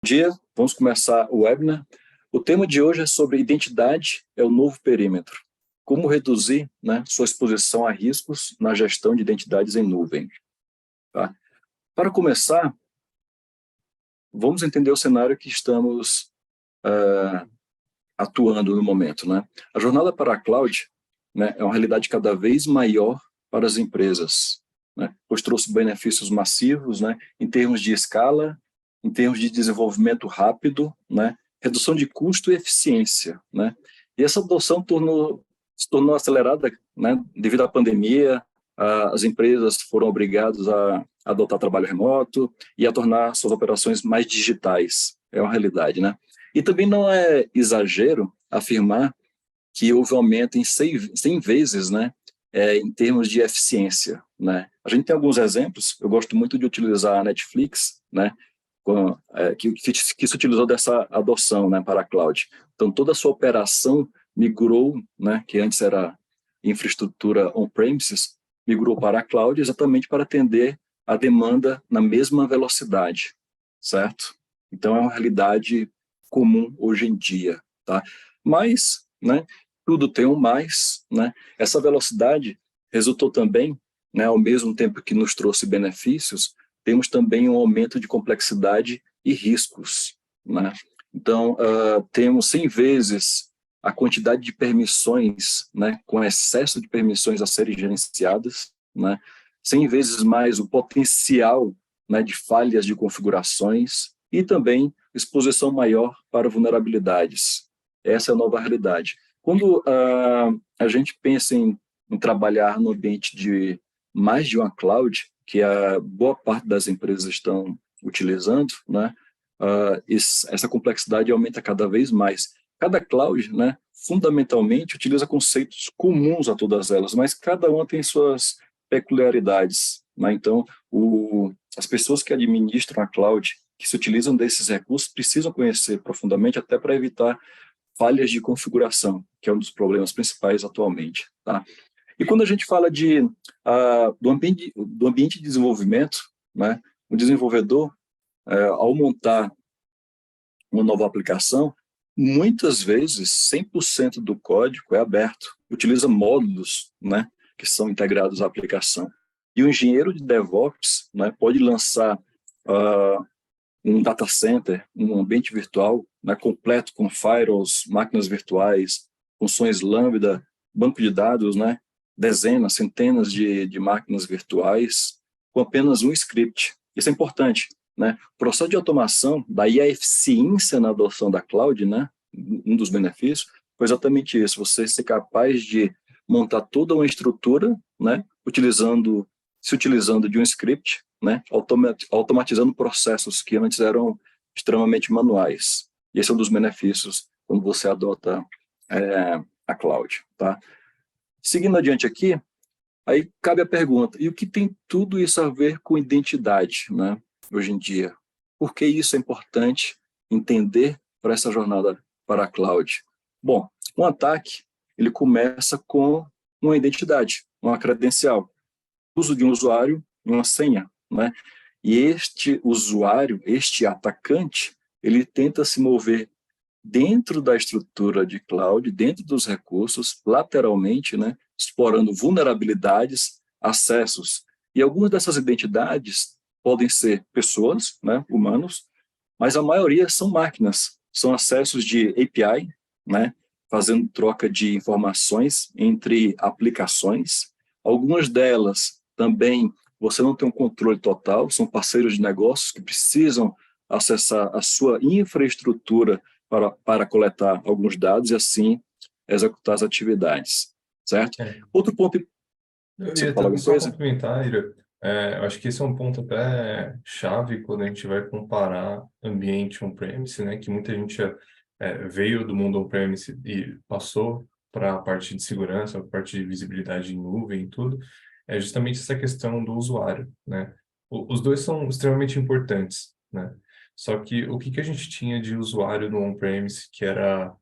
Bom dia, vamos começar o webinar. O tema de hoje é sobre identidade é o novo perímetro. Como reduzir, sua exposição a riscos na gestão de identidades em nuvem. Tá? Para começar, vamos entender o cenário que estamos atuando no momento. A jornada para a cloud é uma realidade cada vez maior para as empresas, pois trouxe benefícios massivos em termos de escala, em termos de desenvolvimento rápido, redução de custo e eficiência. E essa adoção se tornou acelerada devido à pandemia. As empresas foram obrigadas a adotar trabalho remoto e a tornar suas operações mais digitais. É uma realidade, E também não é exagero afirmar que houve um aumento em 100 vezes, em termos de eficiência, A gente tem alguns exemplos. Eu gosto muito de utilizar a Netflix, que se utilizou dessa adoção, para a cloud. Então, toda a sua operação migrou, que antes era infraestrutura on-premises, migrou para a cloud exatamente para atender a demanda na mesma velocidade, certo? Então, é uma realidade comum hoje em dia, tá? Mas, tudo tem um mais, Essa velocidade resultou também, ao mesmo tempo que nos trouxe benefícios, temos também um aumento de complexidade e riscos, Então, temos 100 vezes a quantidade de permissões, com excesso de permissões a serem gerenciadas, 100 vezes mais o potencial, de falhas de configurações e também exposição maior para vulnerabilidades. Essa é a nova realidade. Quando a gente pensa em trabalhar no ambiente de mais de uma cloud, que a boa parte das empresas estão utilizando, essa complexidade aumenta cada vez mais. Cada cloud, fundamentalmente, utiliza conceitos comuns a todas elas, mas cada uma tem suas peculiaridades. Então, as pessoas que administram a cloud, que se utilizam desses recursos, precisam conhecer profundamente até para evitar falhas de configuração, que é um dos problemas principais atualmente. Tá? E quando a gente fala do ambiente de desenvolvimento, o desenvolvedor, ao montar uma nova aplicação, muitas vezes 100% do código é aberto, utiliza módulos, que são integrados à aplicação. E o engenheiro de DevOps, pode lançar um data center, um ambiente virtual, completo com firewalls, máquinas virtuais, funções Lambda, banco de dados, dezenas, centenas de máquinas virtuais, com apenas um script. Isso é importante. O processo de automação, daí a eficiência na adoção da cloud, um dos benefícios, foi exatamente isso, você ser capaz de montar toda uma estrutura, se utilizando de um script, automatizando processos que antes eram extremamente manuais. E esse é um dos benefícios quando você adota a cloud. Tá? Seguindo adiante aqui, aí cabe a pergunta, e o que tem tudo isso a ver com identidade, hoje em dia? Por que isso é importante entender para essa jornada para a cloud? Bom, um ataque, ele começa com uma identidade, uma credencial, uso de um usuário e uma senha, E este usuário, este atacante, ele tenta se mover dentro da estrutura de cloud, dentro dos recursos, lateralmente, explorando vulnerabilidades, acessos. E algumas dessas identidades podem ser pessoas, humanos, mas a maioria são máquinas, são acessos de API, fazendo troca de informações entre aplicações. Algumas delas também você não tem um controle total, são parceiros de negócios que precisam acessar a sua infraestrutura para coletar alguns dados e assim executar as atividades, certo? É, Outro ponto, eu você ia fala alguma só coisa? complementar, Ira. Eu acho que esse é um ponto até chave quando a gente vai comparar ambiente on-premise, que muita gente veio do mundo on-premise e passou para a parte de segurança, a parte de visibilidade em nuvem e tudo, é justamente essa questão do usuário, Os dois são extremamente importantes, Só que o que a gente tinha de usuário no on-premise que era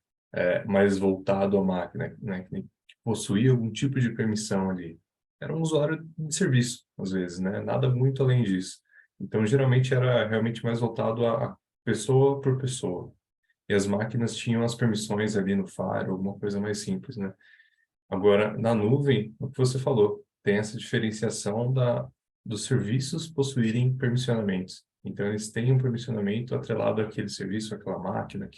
mais voltado à máquina, que possuía algum tipo de permissão ali? Era um usuário de serviço, às vezes, Nada muito além disso. Então, geralmente, era realmente mais voltado a pessoa por pessoa. E as máquinas tinham as permissões ali no Fire, alguma coisa mais simples, né? Agora, na nuvem, o que você falou, tem essa diferenciação dos serviços possuírem permissionamentos. Então, eles têm um permissionamento atrelado àquele serviço, àquela máquina,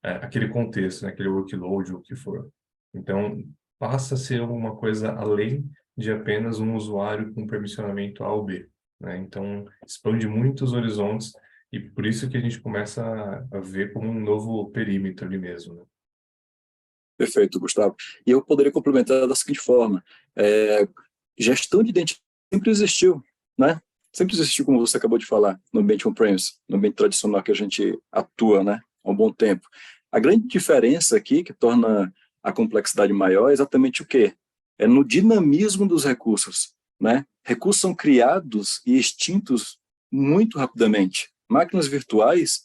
aquele contexto, né? Aquele workload, o que for. Então, passa a ser uma coisa além de apenas um usuário com permissionamento A ou B, né? Então, expande muito os horizontes e por isso que a gente começa a ver como um novo perímetro ali mesmo, né? Perfeito, Gustavo. E eu poderia complementar da seguinte forma: gestão de identidade sempre existiu, né? Sempre existiu, como você acabou de falar, no ambiente on-premise, no ambiente tradicional que a gente atua, né, há um bom tempo. A grande diferença aqui, que torna a complexidade maior, é exatamente o quê? É no dinamismo dos recursos, né? Recursos são criados e extintos muito rapidamente. Máquinas virtuais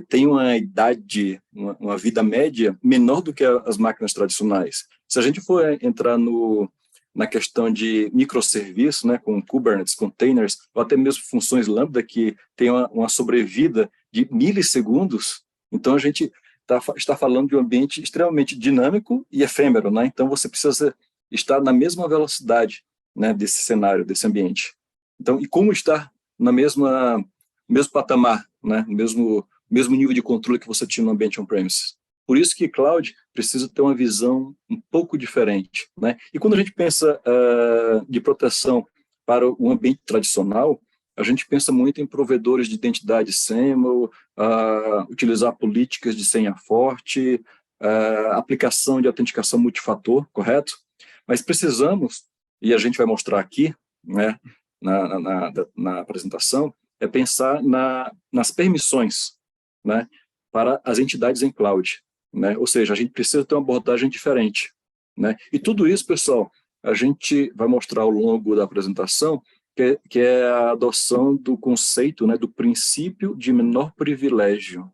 têm uma idade, uma vida média menor do que as máquinas tradicionais. Se a gente for entrar na questão de microserviços, né, com Kubernetes, containers, ou até mesmo funções Lambda que tem uma sobrevida de milissegundos, então a gente está falando de um ambiente extremamente dinâmico e efêmero, né? Então você precisa estar na mesma velocidade, né, desse cenário, desse ambiente. Então, e como estar no mesmo patamar, né, mesmo nível de controle que você tinha no ambiente on-premises? Por isso que cloud precisa ter uma visão um pouco diferente, né? E quando a gente pensa de proteção para o ambiente tradicional, a gente pensa muito em provedores de identidade SAML, utilizar políticas de senha forte, aplicação de autenticação multifator, correto? Mas precisamos, e a gente vai mostrar aqui, né, na apresentação, é pensar nas permissões, né, para as entidades em cloud, né? Ou seja, a gente precisa ter uma abordagem diferente, né? E tudo isso, pessoal, a gente vai mostrar ao longo da apresentação, que é a adoção do conceito, né, do princípio de menor privilégio.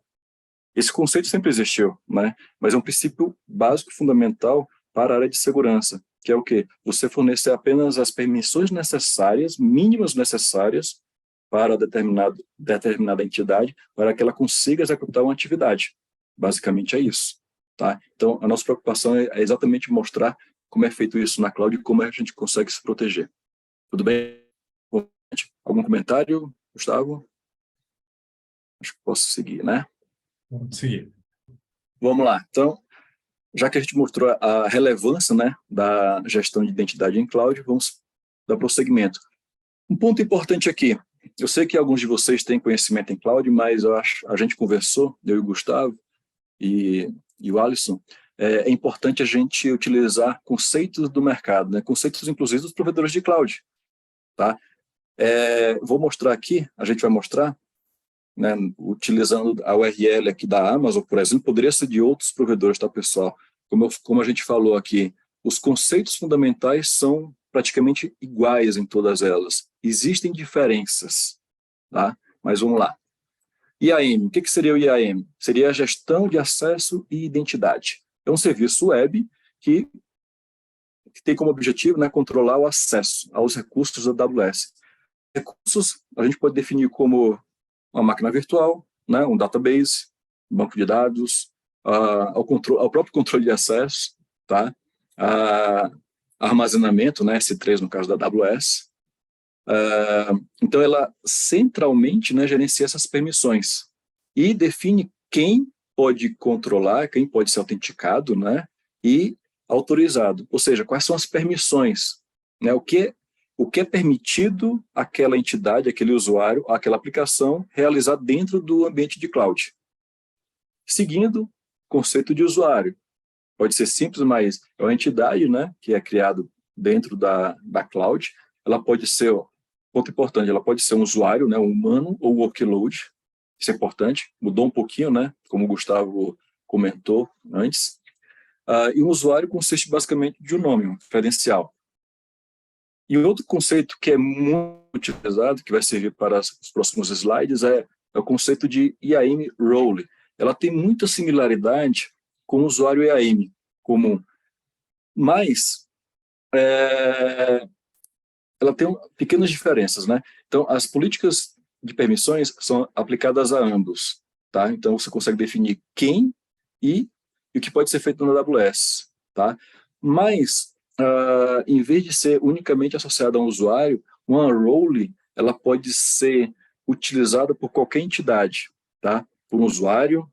Esse conceito sempre existiu, né? Mas é um princípio básico, fundamental para a área de segurança, que é o quê? Você fornecer apenas as permissões necessárias, mínimas necessárias, para determinada entidade, para que ela consiga executar uma atividade. Basicamente é isso. Tá? Então, a nossa preocupação é exatamente mostrar como é feito isso na cloud e como a gente consegue se proteger. Tudo bem? Algum comentário, Gustavo? Acho que posso seguir, né? Vamos seguir. Vamos lá. Então, já que a gente mostrou a relevância, né, da gestão de identidade em cloud, vamos dar prosseguimento. Um ponto importante aqui, eu sei que alguns de vocês têm conhecimento em cloud, mas a gente conversou, eu e o Gustavo e o Alisson, é importante a gente utilizar conceitos do mercado, né, conceitos inclusive dos provedores de cloud. Tá? Vou mostrar aqui, a gente vai mostrar, né, utilizando a URL aqui da Amazon, por exemplo, poderia ser de outros provedores, tá, pessoal? Como a gente falou aqui, os conceitos fundamentais são praticamente iguais em todas elas. Existem diferenças, tá? Mas vamos lá. IAM, o que seria o IAM? Seria a gestão de acesso e identidade. É um serviço web que tem como objetivo, né, controlar o acesso aos recursos da AWS. Recursos a gente pode definir como uma máquina virtual, né, um database, um banco de dados, ao próprio controle de acesso, tá? Armazenamento, né, S3 no caso da AWS. Então ela centralmente, né, gerencia essas permissões e define quem pode controlar, quem pode ser autenticado, né, e autorizado. Ou seja, quais são as permissões, né, o que é permitido àquela entidade, àquele usuário, àquela aplicação realizar dentro do ambiente de cloud. Seguindo o conceito de usuário. Pode ser simples, mas é uma entidade, né, que é criado dentro da cloud. Ela pode ser, ponto importante, ela pode ser um usuário, né, um humano ou workload. Isso é importante. Mudou um pouquinho, né, como o Gustavo comentou antes. E um usuário consiste basicamente de um nome, um credencial. E outro conceito que é muito utilizado, que vai servir para os próximos slides, é o conceito de IAM Role. Ela tem muita similaridade com o usuário IAM comum, mas ela tem pequenas diferenças, né? Então, as políticas de permissões são aplicadas a ambos, tá? Então, você consegue definir quem e o que pode ser feito no AWS, tá? Mas, em vez de ser unicamente associada a um usuário, uma role, ela pode ser utilizada por qualquer entidade, tá? Por um usuário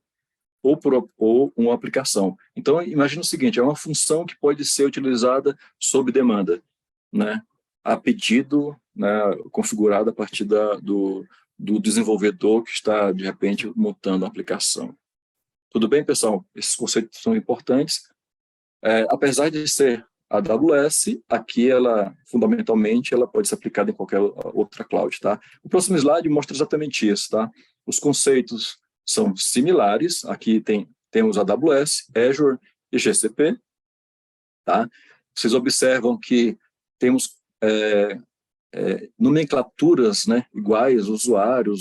ou uma aplicação. Então, imagina o seguinte, é uma função que pode ser utilizada sob demanda, né? A pedido, né, configurada a partir do desenvolvedor que está, de repente, montando a aplicação. Tudo bem, pessoal? Esses conceitos são importantes. Apesar de ser AWS, aqui ela, fundamentalmente, ela pode ser aplicada em qualquer outra cloud, tá? O próximo slide mostra exatamente isso, tá? Os conceitos são similares, aqui temos AWS, Azure e GCP, tá? Vocês observam que temos nomenclaturas, né, iguais, usuário,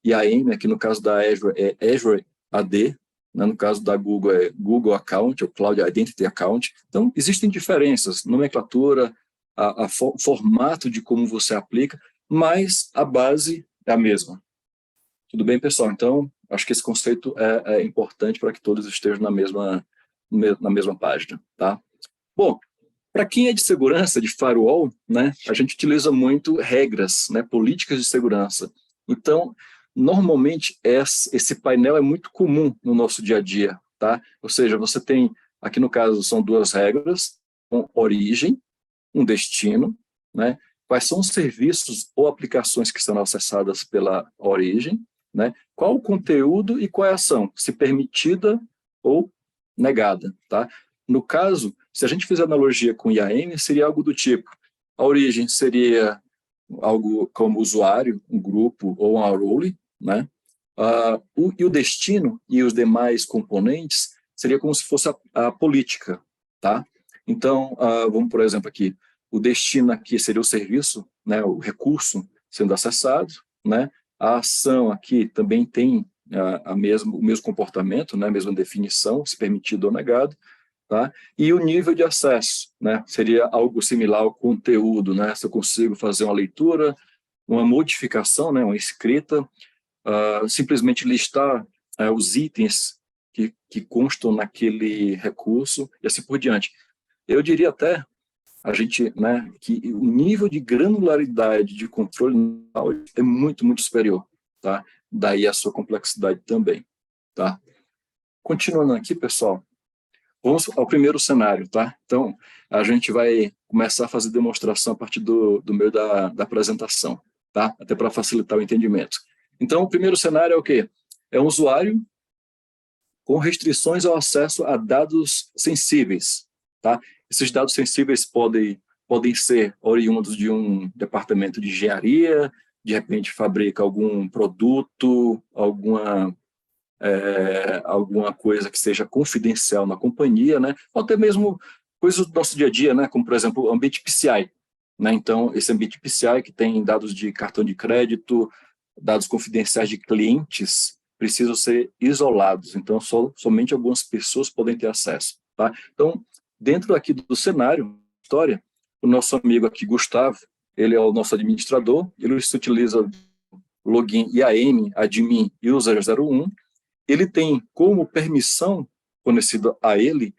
IAM, aqui no caso da Azure é Azure AD, né, no caso da Google é Google Account, ou Cloud Identity Account. Então, existem diferenças, nomenclatura, formato de como você aplica, mas a base é a mesma. Tudo bem, pessoal? Então, acho que esse conceito é importante para que todos estejam na mesma página, tá? Bom, para quem é de segurança, de firewall, né, a gente utiliza muito regras, né, políticas de segurança. Então, normalmente, esse painel é muito comum no nosso dia a dia, tá? Ou seja, você tem, aqui no caso, são duas regras, com origem, um destino, né? Quais são os serviços ou aplicações que serão acessadas pela origem, né? Qual o conteúdo e qual é a ação, se permitida ou negada, tá? No caso, se a gente fizer analogia com IAM, seria algo do tipo, a origem seria algo como usuário, um grupo ou uma role, né? E o destino e os demais componentes seria como se fosse a política, tá? Então, vamos, por exemplo, aqui, o destino aqui seria o serviço, né, o recurso sendo acessado, né? A ação aqui também tem o mesmo comportamento, né, a mesma definição, se permitido ou negado, tá? E o nível de acesso, né, seria algo similar ao conteúdo, né? Se eu consigo fazer uma leitura, uma modificação, né, uma escrita, simplesmente listar os itens que constam naquele recurso e assim por diante. Eu diria até né, que o nível de granularidade de controle é muito, muito superior, tá? Daí a sua complexidade também, tá? Continuando aqui, pessoal, vamos ao primeiro cenário, tá? Então, a gente vai começar a fazer demonstração a partir do meio da apresentação, tá? Até para facilitar o entendimento. Então, o primeiro cenário é o quê? É um usuário com restrições ao acesso a dados sensíveis, tá? Esses dados sensíveis podem ser oriundos de um departamento de engenharia, de repente fabrica algum produto, alguma coisa que seja confidencial na companhia, né? Ou até mesmo coisas do nosso dia a dia, né? Como, por exemplo, o ambiente PCI, né? Então, esse ambiente PCI que tem dados de cartão de crédito, dados confidenciais de clientes, precisam ser isolados. Então, somente algumas pessoas podem ter acesso, tá? Então, dentro aqui do cenário, história, o nosso amigo aqui, Gustavo, ele é o nosso administrador, ele utiliza login IAM, admin user01, ele tem como permissão fornecida a ele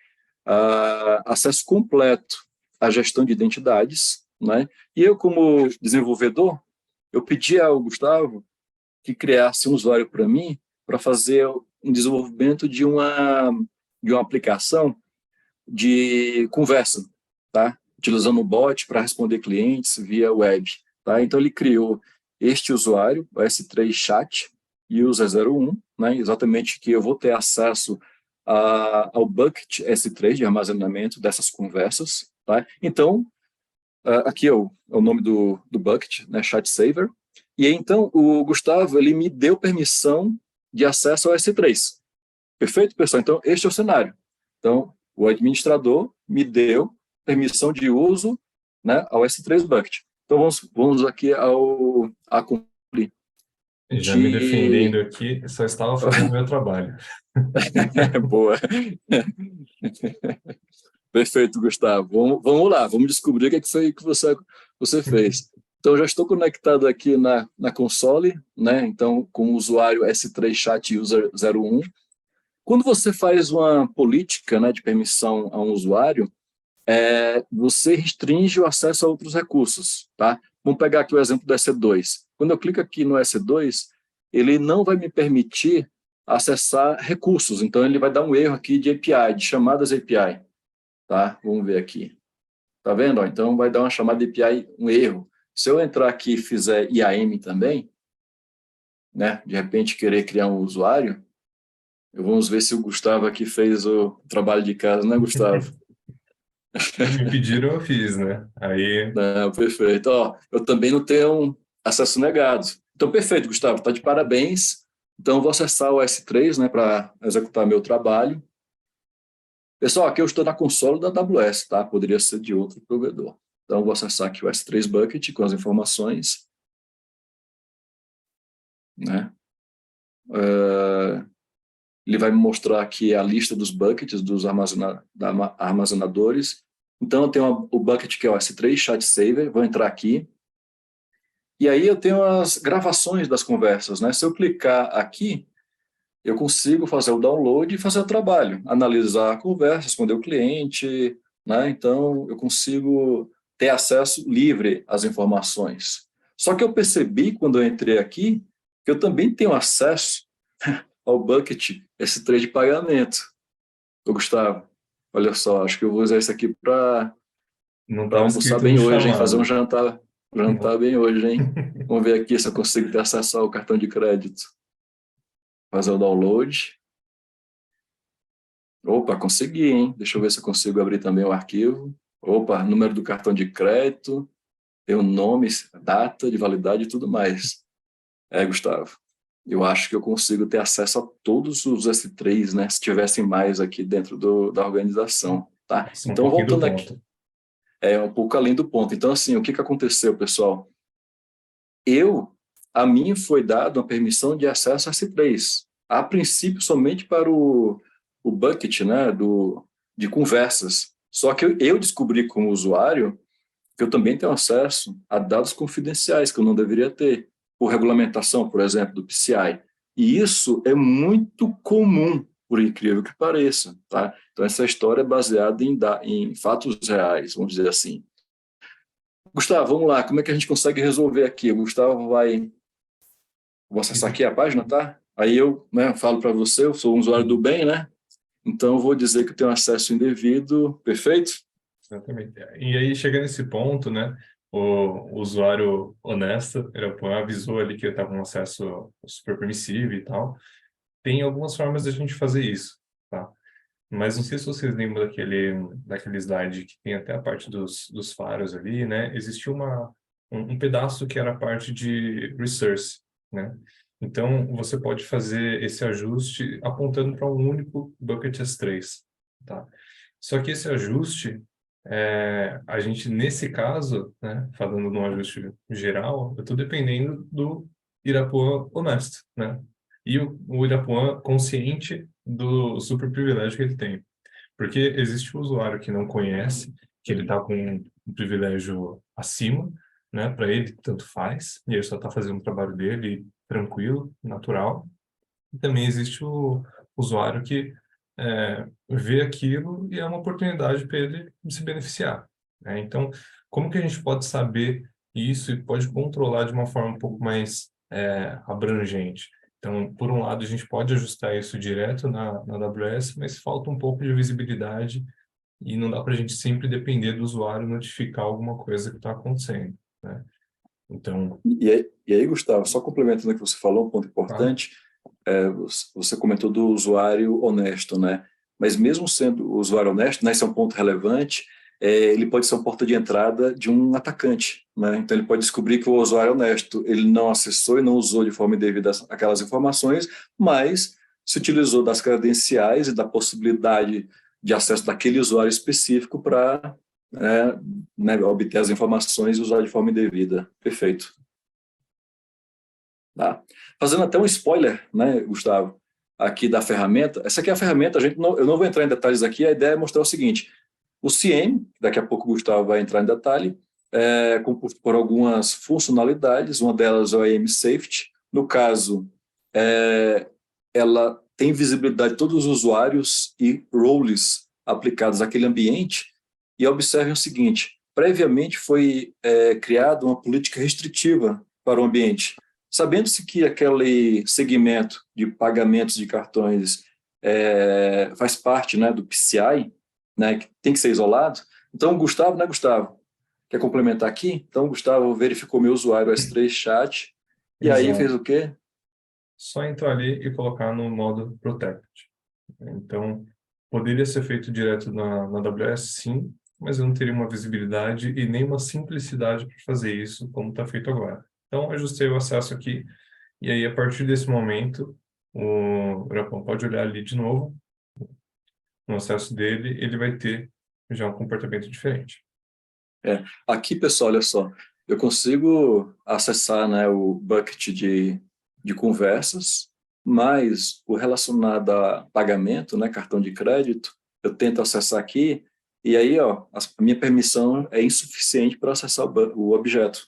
acesso completo à gestão de identidades, né? E eu, como desenvolvedor, eu pedi ao Gustavo que criasse um usuário para mim para fazer um desenvolvimento de uma aplicação de conversa, tá? Utilizando o bot para responder clientes via web, tá? Então ele criou este usuário, o S3 Chat User01, né? Exatamente que eu vou ter acesso ao bucket S3 de armazenamento dessas conversas, tá? Então, aqui é o nome do bucket, né? Chat Saver. E então o Gustavo, ele me deu permissão de acesso ao S3. Perfeito, pessoal? Então, este é o cenário. Então, o administrador me deu permissão de uso, né, ao S3 Bucket. Então, vamos aqui a cumprir. Já me defendendo aqui, só estava fazendo o meu trabalho. Boa. Perfeito, Gustavo. Vamos lá, vamos descobrir o que foi que você fez. Então, eu já estou conectado aqui na console, né? Então, com o usuário S3 Chat User 01. Quando você faz uma política, né, de permissão a um usuário, você restringe o acesso a outros recursos, tá? Vamos pegar aqui o exemplo do S2. Quando eu clico aqui no S2, ele não vai me permitir acessar recursos, então ele vai dar um erro aqui de API, de chamadas API, tá? Vamos ver aqui. Tá vendo? Então vai dar uma chamada API, um erro. Se eu entrar aqui e fizer IAM também, né, de repente querer criar um usuário, vamos ver se o Gustavo aqui fez o trabalho de casa, né, Gustavo? Me pediram, eu fiz, né? Aí, Não, perfeito. Ó, eu também não tenho acesso negado. Então, perfeito, Gustavo, está de parabéns. Então, eu vou acessar o S3, né, para executar meu trabalho. Pessoal, aqui eu estou na console da AWS, tá? Poderia ser de outro provedor. Então, eu vou acessar aqui o S3 Bucket com as informações, né? Ele vai me mostrar aqui a lista dos buckets, dos armazenadores. Então, eu tenho o bucket que é o S3 Chat Saver, vou entrar aqui. E aí eu tenho as gravações das conversas, né? Se eu clicar aqui, eu consigo fazer o download e fazer o trabalho, analisar a conversa, responder o cliente, né? Então, eu consigo ter acesso livre às informações. Só que eu percebi, quando eu entrei aqui, que eu também tenho acesso ao bucket S3 de pagamento. Ô, Gustavo, olha só, acho que eu vou usar isso aqui para não estava almoçar escrito no bem hoje, hein? Fazer um chamado. jantar bem hoje, hein? Vamos ver aqui se eu consigo ter acesso ao cartão de crédito. Fazer o download. Opa, consegui, hein? Deixa eu ver se eu consigo abrir também o arquivo. Opa, número do cartão de crédito, tem o nome, data de validade e tudo mais. Gustavo, eu acho que eu consigo ter acesso a todos os S3, né? Se tivessem mais aqui dentro da organização, tá? Isso é um Então, pouquinho do voltando aqui, ponto. um pouco além do ponto. Então, assim, o que aconteceu, pessoal? A mim foi dada uma permissão de acesso a S3, a princípio somente para o bucket, né, de conversas. Só que eu descobri como usuário que eu também tenho acesso a dados confidenciais que eu não deveria ter, por regulamentação, por exemplo, do PCI. E isso é muito comum, por incrível que pareça, tá? Então, essa história é baseada em fatos reais, vamos dizer assim. Gustavo, vamos lá, como é que a gente consegue resolver aqui? O Gustavo vou acessar aqui a página, tá? Aí eu, né, falo para você, eu sou um usuário do bem, né? Então eu vou dizer que eu tenho acesso indevido, perfeito? Exatamente. E aí, chega nesse ponto, né? O usuário honesto, ele avisou ali que eu estava com acesso super permissivo e tal. Tem algumas formas de a gente fazer isso, tá? Mas não sei se vocês lembram daquele slide que tem até a parte dos faros ali, né? Existia um pedaço que era a parte de resource, né? Então, você pode fazer esse ajuste apontando para um único bucket S3, tá? Só que esse ajuste, a gente, nesse caso, né, falando de um ajuste geral, eu estou dependendo do Irapuã honesto, né? E o Irapuã consciente do super privilégio que ele tem. Porque existe o usuário que não conhece, que ele está com um privilégio acima, né? Para ele, tanto faz, e ele só está fazendo o trabalho dele tranquilo, natural. E também existe o usuário que vê aquilo e é uma oportunidade para ele se beneficiar, né? Então, como que a gente pode saber isso e pode controlar de uma forma um pouco mais abrangente? Então, por um lado, a gente pode ajustar isso direto na AWS, mas falta um pouco de visibilidade e não dá para a gente sempre depender do usuário notificar alguma coisa que está acontecendo, né? Então, E aí, Gustavo, só complementando o que você falou, um ponto tá? importante, você comentou do usuário honesto, né? Mas mesmo sendo o usuário honesto, né, esse é um ponto relevante, ele pode ser uma porta de entrada de um atacante, né? Então ele pode descobrir que o usuário honesto, ele não acessou e não usou de forma indevida aquelas informações, mas se utilizou das credenciais e da possibilidade de acesso daquele usuário específico para né, obter as informações e usar de forma indevida. Perfeito. Tá? Fazendo até um spoiler, né, Gustavo, aqui da ferramenta. Essa aqui é a ferramenta, eu não vou entrar em detalhes aqui, a ideia é mostrar o seguinte: o CIEM, daqui a pouco o Gustavo vai entrar em detalhe, é composto por algumas funcionalidades, uma delas é o IAM Safety. No caso, ela tem visibilidade de todos os usuários e roles aplicados àquele ambiente. E observem o seguinte, previamente foi criada uma política restritiva para o ambiente. Sabendo-se que aquele segmento de pagamentos de cartões faz parte, né, do PCI, né, que tem que ser isolado, então, Gustavo, né, Gustavo? Quer complementar aqui? Então, o Gustavo verificou meu usuário S3 Chat, e aí fez Exato. o quê? Só entrar ali e colocar no modo Protect. Então, poderia ser feito direto na AWS, sim, mas eu não teria uma visibilidade e nem uma simplicidade para fazer isso, como está feito agora. Então, ajustei o acesso aqui, e aí, a partir desse momento, o Japão pode olhar ali de novo, no acesso dele, ele vai ter já um comportamento diferente. Aqui, pessoal, olha só, eu consigo acessar, né, o bucket de conversas, mas o relacionado a pagamento, né, cartão de crédito, eu tento acessar aqui, e aí, ó, a minha permissão é insuficiente para acessar o objeto.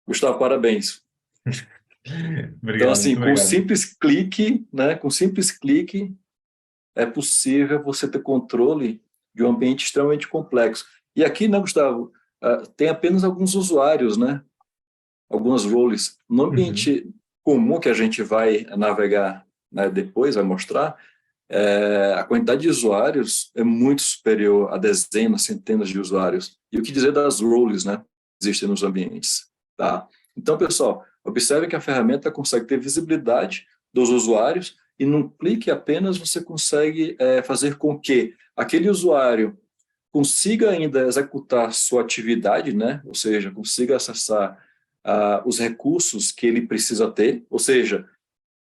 Gustavo, parabéns. Então, Obrigado, assim, muito com um obrigado. simples clique, né, com um simples clique, é possível você ter controle de um ambiente extremamente complexo. E aqui, né, Gustavo, tem apenas alguns usuários, né, algumas roles. No Uhum. ambiente comum que a gente vai navegar, né, depois, vai mostrar, a quantidade de usuários é muito superior a dezenas, centenas de usuários. E o que dizer das roles, né, que existem nos ambientes, tá? Então, pessoal, observe que a ferramenta consegue ter visibilidade dos usuários e num clique apenas você consegue fazer com que aquele usuário consiga ainda executar sua atividade, né? Ou seja, consiga acessar os recursos que ele precisa ter, ou seja,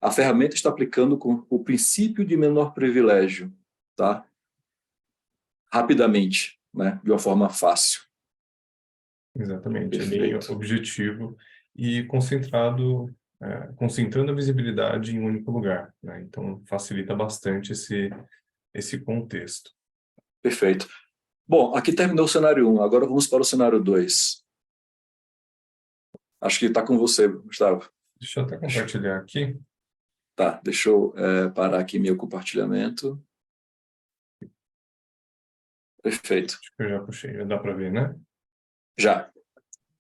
a ferramenta está aplicando com o princípio de menor privilégio, tá? Rapidamente, né? De uma forma fácil. Exatamente, é bem Perfeito. objetivo e concentrado, concentrando a visibilidade em um único lugar, né? Então, facilita bastante esse contexto. Perfeito. Bom, aqui terminou o cenário 1, agora vamos para o cenário 2. Acho que está com você, Gustavo. Deixa eu até compartilhar aqui. Tá, deixa eu parar aqui meu compartilhamento. Perfeito. Acho que eu já puxei, já dá para ver, né? Já.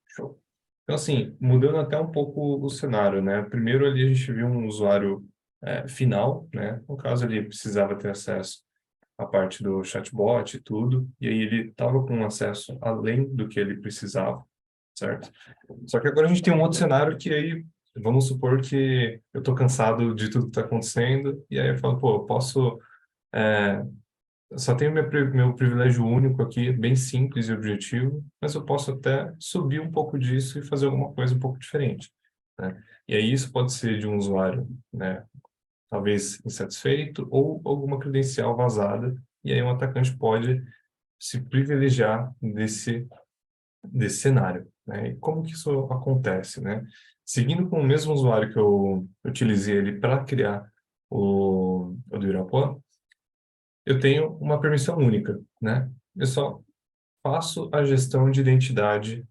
Show. Então, assim, mudando até um pouco o cenário, né? Primeiro ali a gente viu um usuário final, né? No caso ele precisava ter acesso à parte do chatbot e tudo, e aí ele estava com acesso além do que ele precisava, certo? Só que agora a gente tem um outro cenário que aí, vamos supor que eu estou cansado de tudo que está acontecendo, e aí eu falo, pô, eu posso só tenho meu privilégio único aqui, bem simples e objetivo, mas eu posso até subir um pouco disso e fazer alguma coisa um pouco diferente, né? E aí isso pode ser de um usuário, né, talvez insatisfeito ou alguma credencial vazada, e aí um atacante pode se privilegiar desse cenário, né? E como que isso acontece, né? Seguindo com o mesmo usuário que eu utilizei ele para criar o do Irapuã, eu tenho uma permissão única, né? Eu só faço a gestão de identidade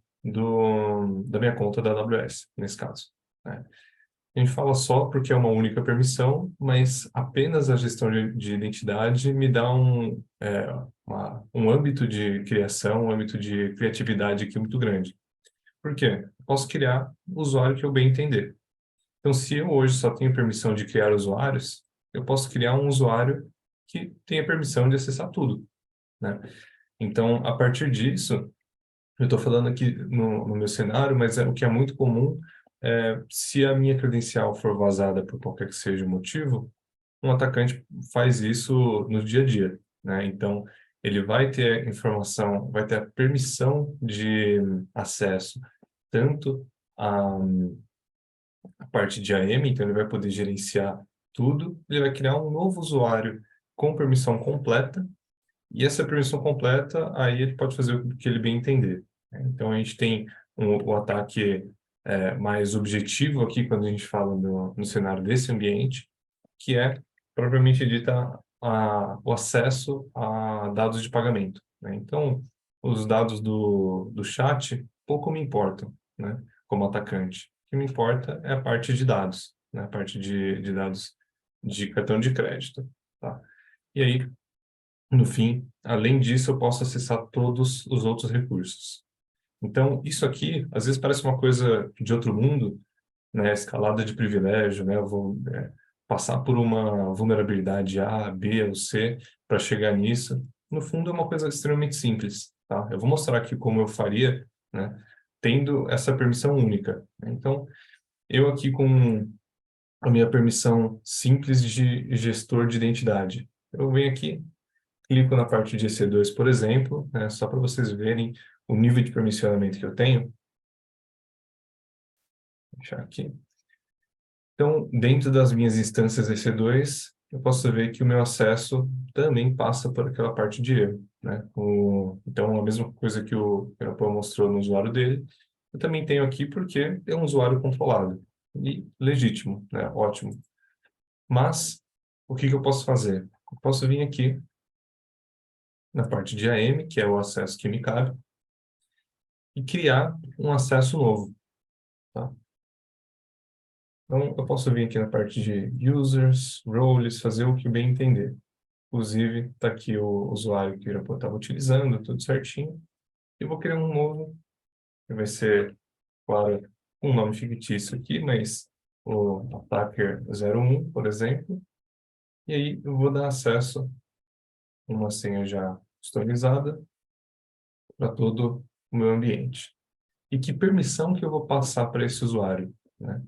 da minha conta da AWS, nesse caso, né? A gente fala só porque é uma única permissão, mas apenas a gestão de identidade me dá um âmbito de criação, um âmbito de criatividade aqui muito grande. Por quê? Eu posso criar o usuário que eu bem entender. Então, se eu hoje só tenho permissão de criar usuários, eu posso criar um usuário que tenha permissão de acessar tudo, né? Então, a partir disso, eu estou falando aqui no meu cenário, mas o que é muito comum se a minha credencial for vazada por qualquer que seja o motivo, um atacante faz isso no dia a dia, né? Então, ele vai ter informação, vai ter a permissão de acesso tanto à, à parte de AM, então ele vai poder gerenciar tudo, ele vai criar um novo usuário com permissão completa, e essa permissão completa, aí ele pode fazer o que ele bem entender, né? Então, a gente tem o ataque mais objetivo aqui, quando a gente fala no cenário desse ambiente, que é, propriamente dita, o acesso a dados de pagamento, né? Então, os dados do chat pouco me importam, né? Como atacante. O que me importa é a parte de dados, né? A parte de dados de cartão de crédito, tá? E aí, no fim, além disso, eu posso acessar todos os outros recursos. Então, isso aqui, às vezes parece uma coisa de outro mundo, né? Escalada de privilégio, né? Eu vou passar por uma vulnerabilidade A, B ou C para chegar nisso. No fundo, é uma coisa extremamente simples, tá? Eu vou mostrar aqui como eu faria, né? Tendo essa permissão única, né? Então, eu aqui com a minha permissão simples de gestor de identidade. Eu venho aqui, clico na parte de EC2, por exemplo, né? Só para vocês verem o nível de permissionamento que eu tenho. Vou deixar aqui. Então, dentro das minhas instâncias EC2, eu posso ver que o meu acesso também passa por aquela parte de erro, né? Então, a mesma coisa que o Pirapó mostrou no usuário dele, eu também tenho aqui porque é um usuário controlado e legítimo, né? Ótimo. Mas, o que que eu posso fazer? Eu posso vir aqui na parte de AM, que é o acesso que me cabe, e criar um acesso novo, tá? Então, eu posso vir aqui na parte de users, roles, fazer o que bem entender. Inclusive, está aqui o usuário que eu estava utilizando, tudo certinho. Eu vou criar um novo, que vai ser, claro, um nome fictício aqui, mas o attacker 01, por exemplo. E aí eu vou dar acesso a uma senha já customizada para todo o meu ambiente. E que permissão que eu vou passar para esse usuário, né?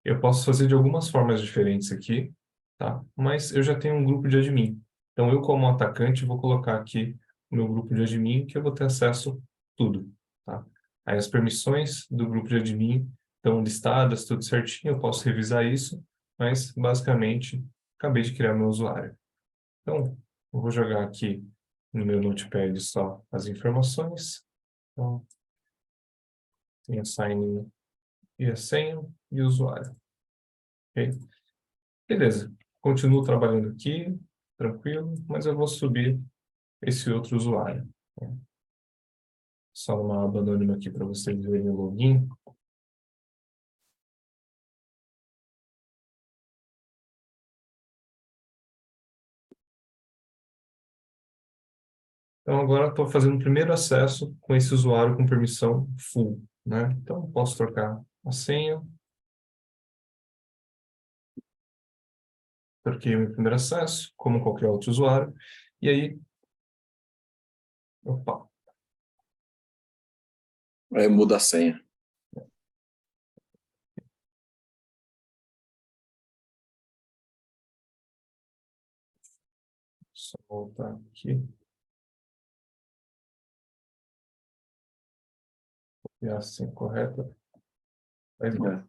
Eu posso fazer de algumas formas diferentes aqui, tá? Mas eu já tenho um grupo de admin. Então, eu, como atacante, vou colocar aqui o meu grupo de admin, que eu vou ter acesso a tudo, tá? Aí as permissões do grupo de admin estão listadas, tudo certinho, eu posso revisar isso, mas, basicamente, acabei de criar meu usuário. Então, eu vou jogar aqui no meu Notepad só as informações. Então, tem a sign e a senha e o usuário. Ok? Beleza. Continuo trabalhando aqui, tranquilo, mas eu vou subir esse outro usuário, né? Só uma aba anônima aqui para vocês verem o login. Então, agora estou fazendo o primeiro acesso com esse usuário com permissão full, né? Então, posso trocar a senha. Troquei o meu primeiro acesso, como qualquer outro usuário. E aí, opa, Aí muda a senha. só voltar aqui. E a senha correta. Vai embora. É.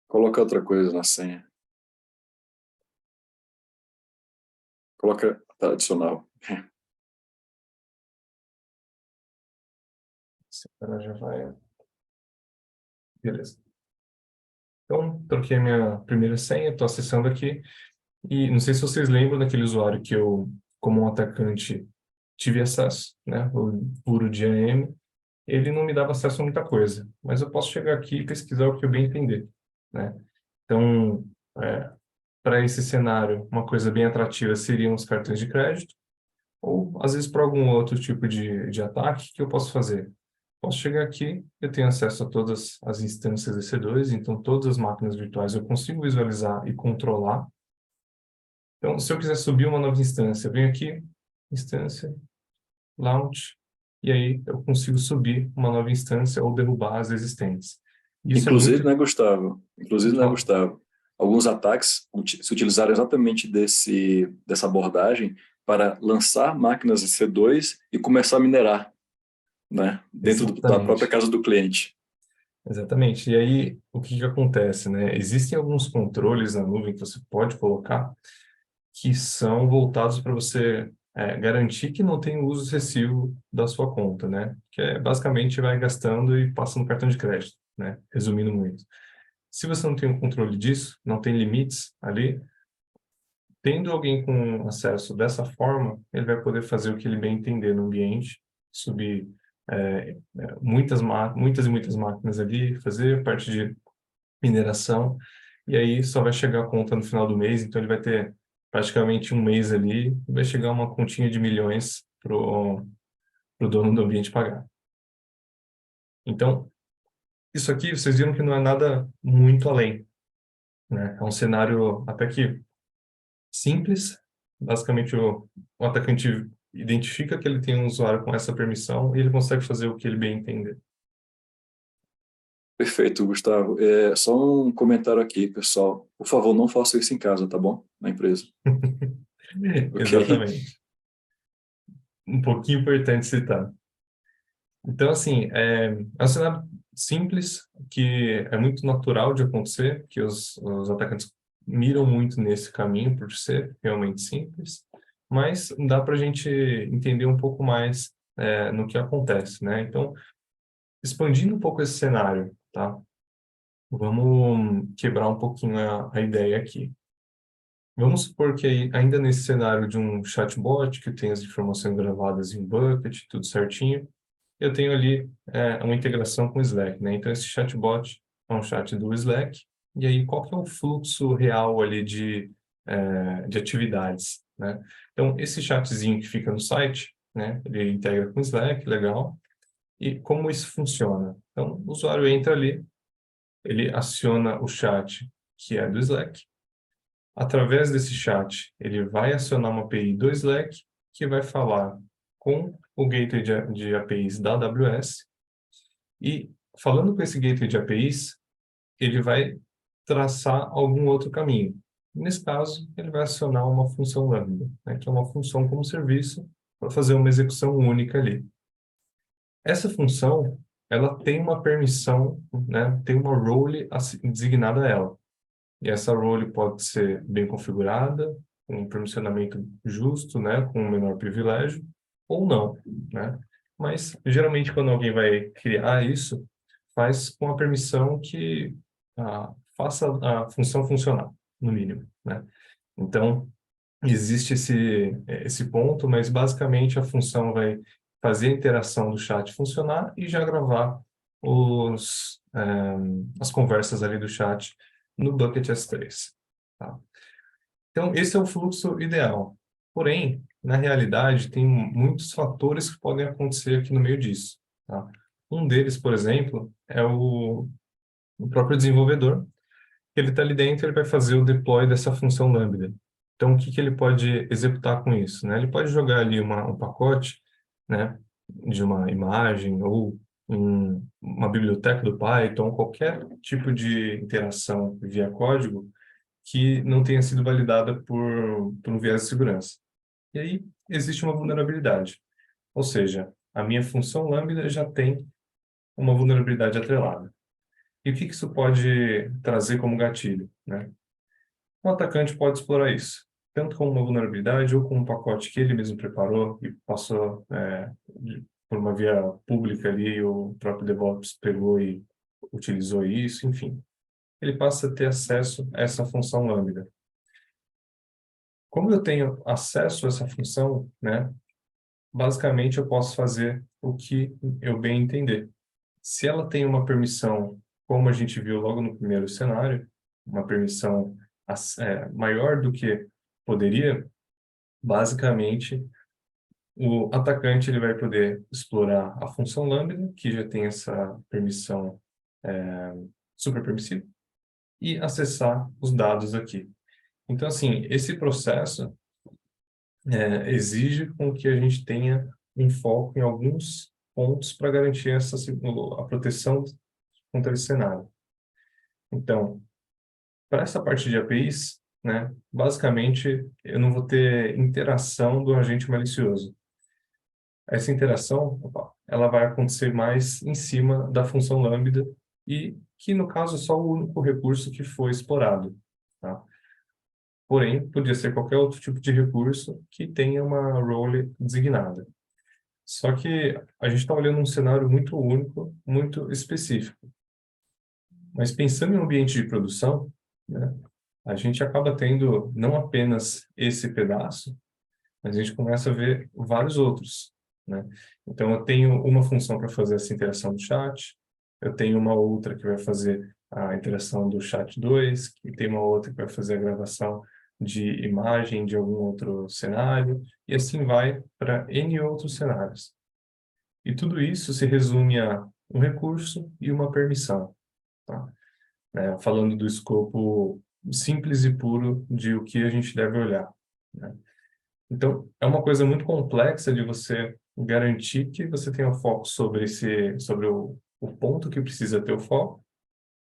Coloca outra coisa na senha. Coloca adicional. Ela já vai. Beleza. Então, troquei a minha primeira senha, estou acessando aqui. E não sei se vocês lembram daquele usuário que eu, como um atacante, tive acesso, né? O puro de AM. Ele não me dava acesso a muita coisa, mas eu posso chegar aqui e pesquisar o que eu bem entender, né? Então, para esse cenário, uma coisa bem atrativa seriam os cartões de crédito, ou às vezes para algum outro tipo de ataque que eu posso fazer. Posso chegar aqui, eu tenho acesso a todas as instâncias EC2, então todas as máquinas virtuais eu consigo visualizar e controlar. Então, se eu quiser subir uma nova instância, eu venho aqui, instância, launch, e aí eu consigo subir uma nova instância ou derrubar as existentes. Isso é Inclusive, muito... né, Gustavo? Inclusive, né, Fala. Gustavo? Alguns ataques se utilizaram exatamente dessa abordagem para lançar máquinas EC2 e começar a minerar, né, dentro da própria Exatamente. casa do cliente. Exatamente. E aí, o que que acontece, né? Existem alguns controles na nuvem que você pode colocar que são voltados para você garantir que não tem uso excessivo da sua conta, né? Que é basicamente vai gastando e passa no cartão de crédito, né? Resumindo muito. Se você não tem um controle disso, não tem limites ali, tendo alguém com acesso dessa forma, ele vai poder fazer o que ele bem entender no ambiente, subir muitas e muitas máquinas ali, fazer parte de mineração, e aí só vai chegar a conta no final do mês, então ele vai ter praticamente um mês ali, e vai chegar uma continha de milhões pro dono do ambiente pagar. Então, isso aqui, vocês viram que não é nada muito além, né? É um cenário até que simples. Basicamente, o atacante identifica que ele tem um usuário com essa permissão e ele consegue fazer o que ele bem entender. Perfeito, Gustavo. Só um comentário aqui, pessoal. Por favor, não faça isso em casa, tá bom? Na empresa. Ok? Exatamente. Um pouquinho importante citar. Então, assim, é um cenário simples, que é muito natural de acontecer, que os atacantes miram muito nesse caminho, por ser realmente simples, mas dá para a gente entender um pouco mais no que acontece, né? Então, expandindo um pouco esse cenário, tá? Vamos quebrar um pouquinho a ideia aqui. Vamos supor que ainda nesse cenário de um chatbot, que tem as informações gravadas em bucket, tudo certinho, eu tenho ali uma integração com o Slack, né? Então, esse chatbot é um chat do Slack, e aí qual que é o fluxo real ali de atividades, né? Então, esse chatzinho que fica no site, né? Ele integra com o Slack, legal. E como isso funciona? Então, o usuário entra ali, ele aciona o chat que é do Slack. Através desse chat, ele vai acionar uma API do Slack, que vai falar com o gateway de APIs da AWS. E falando com esse gateway de APIs, ele vai traçar algum outro caminho. Nesse caso, ele vai acionar uma função Lambda, né, que é uma função como serviço, para fazer uma execução única ali. Essa função, ela tem uma permissão, né, tem uma role designada a ela. E essa role pode ser bem configurada, com um permissionamento justo, né, com um menor privilégio, ou não, né? Mas, geralmente, quando alguém vai criar isso, faz com a permissão que faça a função funcionar, no mínimo, né? Então, existe esse ponto, mas, basicamente, a função vai fazer a interação do chat funcionar e já gravar as conversas ali do chat no Bucket S3. Tá? Então, esse é o fluxo ideal. Porém, na realidade, tem muitos fatores que podem acontecer aqui no meio disso. Tá? Um deles, por exemplo, é o próprio desenvolvedor. Ele está ali dentro, ele vai fazer o deploy dessa função Lambda. Então, o que ele pode executar com isso? Né? Ele pode jogar ali um pacote, né, de uma imagem ou uma biblioteca do Python, qualquer tipo de interação via código que não tenha sido validada por um viés de segurança. E aí existe uma vulnerabilidade. Ou seja, a minha função Lambda já tem uma vulnerabilidade atrelada. E o que isso pode trazer como gatilho, né? Um atacante pode explorar isso, tanto como uma vulnerabilidade ou com um pacote que ele mesmo preparou e passou por uma via pública ali, o próprio DevOps pegou e utilizou isso, enfim. Ele passa a ter acesso a essa função Lambda. Como eu tenho acesso a essa função, né, basicamente eu posso fazer o que eu bem entender. Se ela tem uma permissão, como a gente viu logo no primeiro cenário, uma permissão maior do que poderia, basicamente o atacante ele vai poder explorar a função Lambda, que já tem essa permissão super permissiva, e acessar os dados aqui. Então, assim, esse processo exige com que a gente tenha um foco em alguns pontos para garantir a proteção contra esse cenário. Então, para essa parte de APIs, né, basicamente, eu não vou ter interação do agente malicioso. Essa interação, ela vai acontecer mais em cima da função Lambda e que, no caso, é só o único recurso que foi explorado. Tá? Porém, podia ser qualquer outro tipo de recurso que tenha uma role designada. Só que a gente está olhando um cenário muito único, muito específico. Mas pensando em um ambiente de produção, né, a gente acaba tendo não apenas esse pedaço, mas a gente começa a ver vários outros, né? Então, eu tenho uma função para fazer essa interação do chat, eu tenho uma outra que vai fazer a interação do chat 2, e tem uma outra que vai fazer a gravação de imagem de algum outro cenário, e assim vai para N outros cenários. E tudo isso se resume a um recurso e uma permissão, tá? Falando do escopo simples e puro de o que a gente deve olhar, né? Então, é uma coisa muito complexa de você garantir que você tenha foco sobre o ponto que precisa ter o foco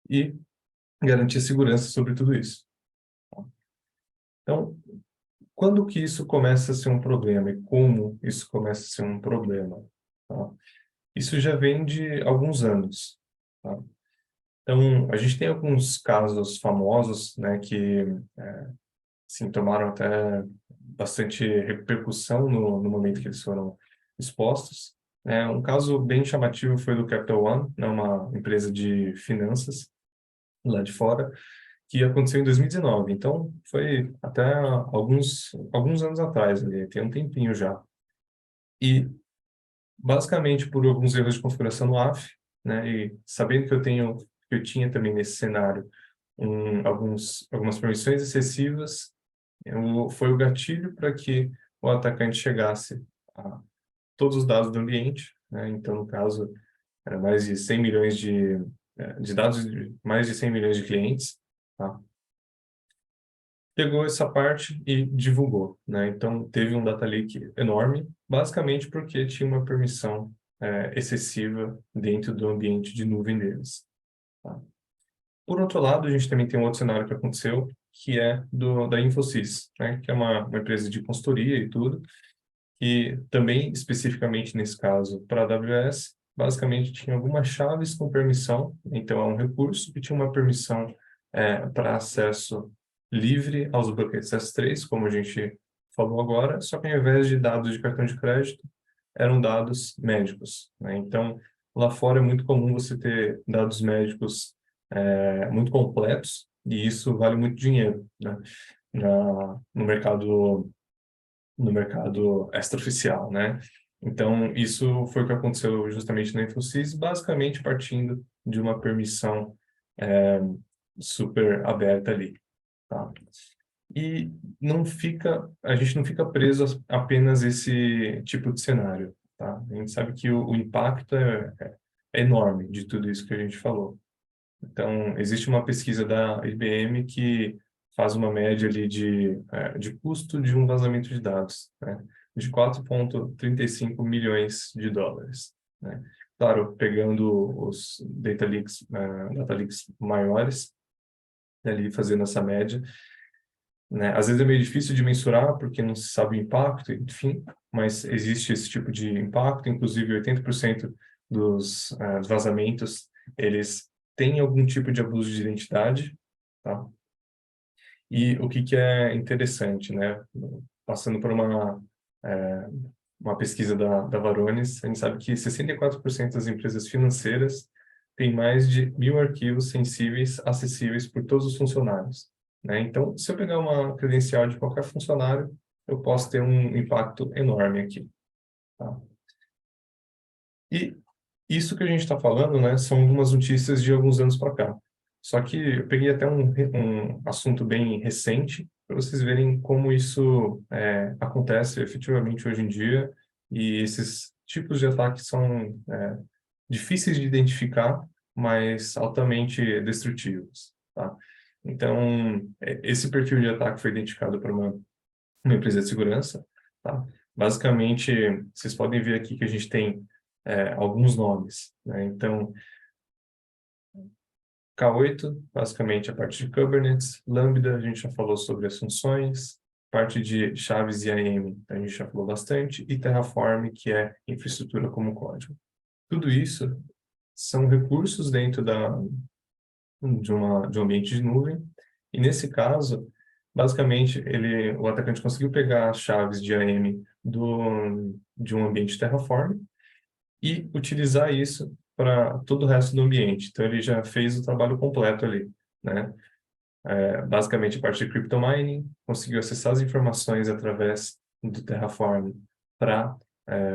e garantir segurança sobre tudo isso. Então, quando que isso começa a ser um problema e como isso começa a ser um problema, tá? Isso já vem de alguns anos, tá? Então, a gente tem alguns casos famosos, né, que sim, tomaram até bastante repercussão no momento que eles foram expostos. Um caso bem chamativo foi do Capital One, né, uma empresa de finanças lá de fora, que aconteceu em 2019. Então, foi até alguns anos atrás, ali, tem um tempinho já. E, basicamente, por alguns erros de configuração no AF, né, e sabendo que eu tinha também nesse cenário algumas permissões excessivas, foi o gatilho para que o atacante chegasse a todos os dados do ambiente, né? Então, no caso, era mais de 100 milhões de dados de mais de 100 milhões de clientes, tá? Pegou essa parte e divulgou, né? Então, teve um data leak enorme, basicamente porque tinha uma permissão excessiva dentro do ambiente de nuvem deles, tá? Por outro lado, a gente também tem um outro cenário que aconteceu, que é da Infosys, né? Que é uma empresa de consultoria e tudo, que também, especificamente nesse caso, para a AWS, basicamente tinha algumas chaves com permissão, então é um recurso que tinha uma permissão para acesso livre aos buckets S3, como a gente falou agora, só que ao invés de dados de cartão de crédito, eram dados médicos, né? Então, lá fora é muito comum você ter dados médicos muito completos, e isso vale muito dinheiro, né? No mercado extraoficial, né? Então, isso foi o que aconteceu justamente na Infosys, basicamente partindo de uma permissão é, super aberta ali, tá? E a gente não fica preso a apenas esse tipo de cenário, tá? A gente sabe que o impacto é enorme de tudo isso que a gente falou. Então, existe uma pesquisa da IBM que faz uma média ali de custo de um vazamento de dados, né, de 4,35 milhões de dólares, né? Claro, pegando os data leaks maiores, ali fazendo essa média, né? Às vezes é meio difícil de mensurar porque não se sabe o impacto, enfim, mas existe esse tipo de impacto, inclusive 80% dos vazamentos, eles têm algum tipo de abuso de identidade, tá? E o que é interessante, né? Passando por é, uma pesquisa da Varonis, a gente sabe que 64% das empresas financeiras têm mais de 1.000 arquivos sensíveis acessíveis por todos os funcionários, né? Então, se eu pegar uma credencial de qualquer funcionário, eu posso ter um impacto enorme aqui, tá? E isso que a gente está falando, né, são algumas notícias de alguns anos para cá. Só que eu peguei até um assunto bem recente para vocês verem como isso acontece efetivamente hoje em dia, e esses tipos de ataques são difíceis de identificar, mas altamente destrutivos, tá? Então, esse perfil de ataque foi identificado por uma empresa de segurança, tá? Basicamente, vocês podem ver aqui que a gente tem alguns nomes, né? Então, K8, basicamente a parte de Kubernetes, Lambda, a gente já falou sobre as funções, parte de chaves e IAM, a gente já falou bastante, e Terraform, que é infraestrutura como código. Tudo isso são recursos dentro de um ambiente de nuvem, e nesse caso, basicamente, o atacante conseguiu pegar as chaves de IAM de um ambiente Terraform e utilizar isso para todo o resto do ambiente. Então, ele já fez o trabalho completo ali, né? basicamente a parte de crypto mining, conseguiu acessar as informações através do Terraform para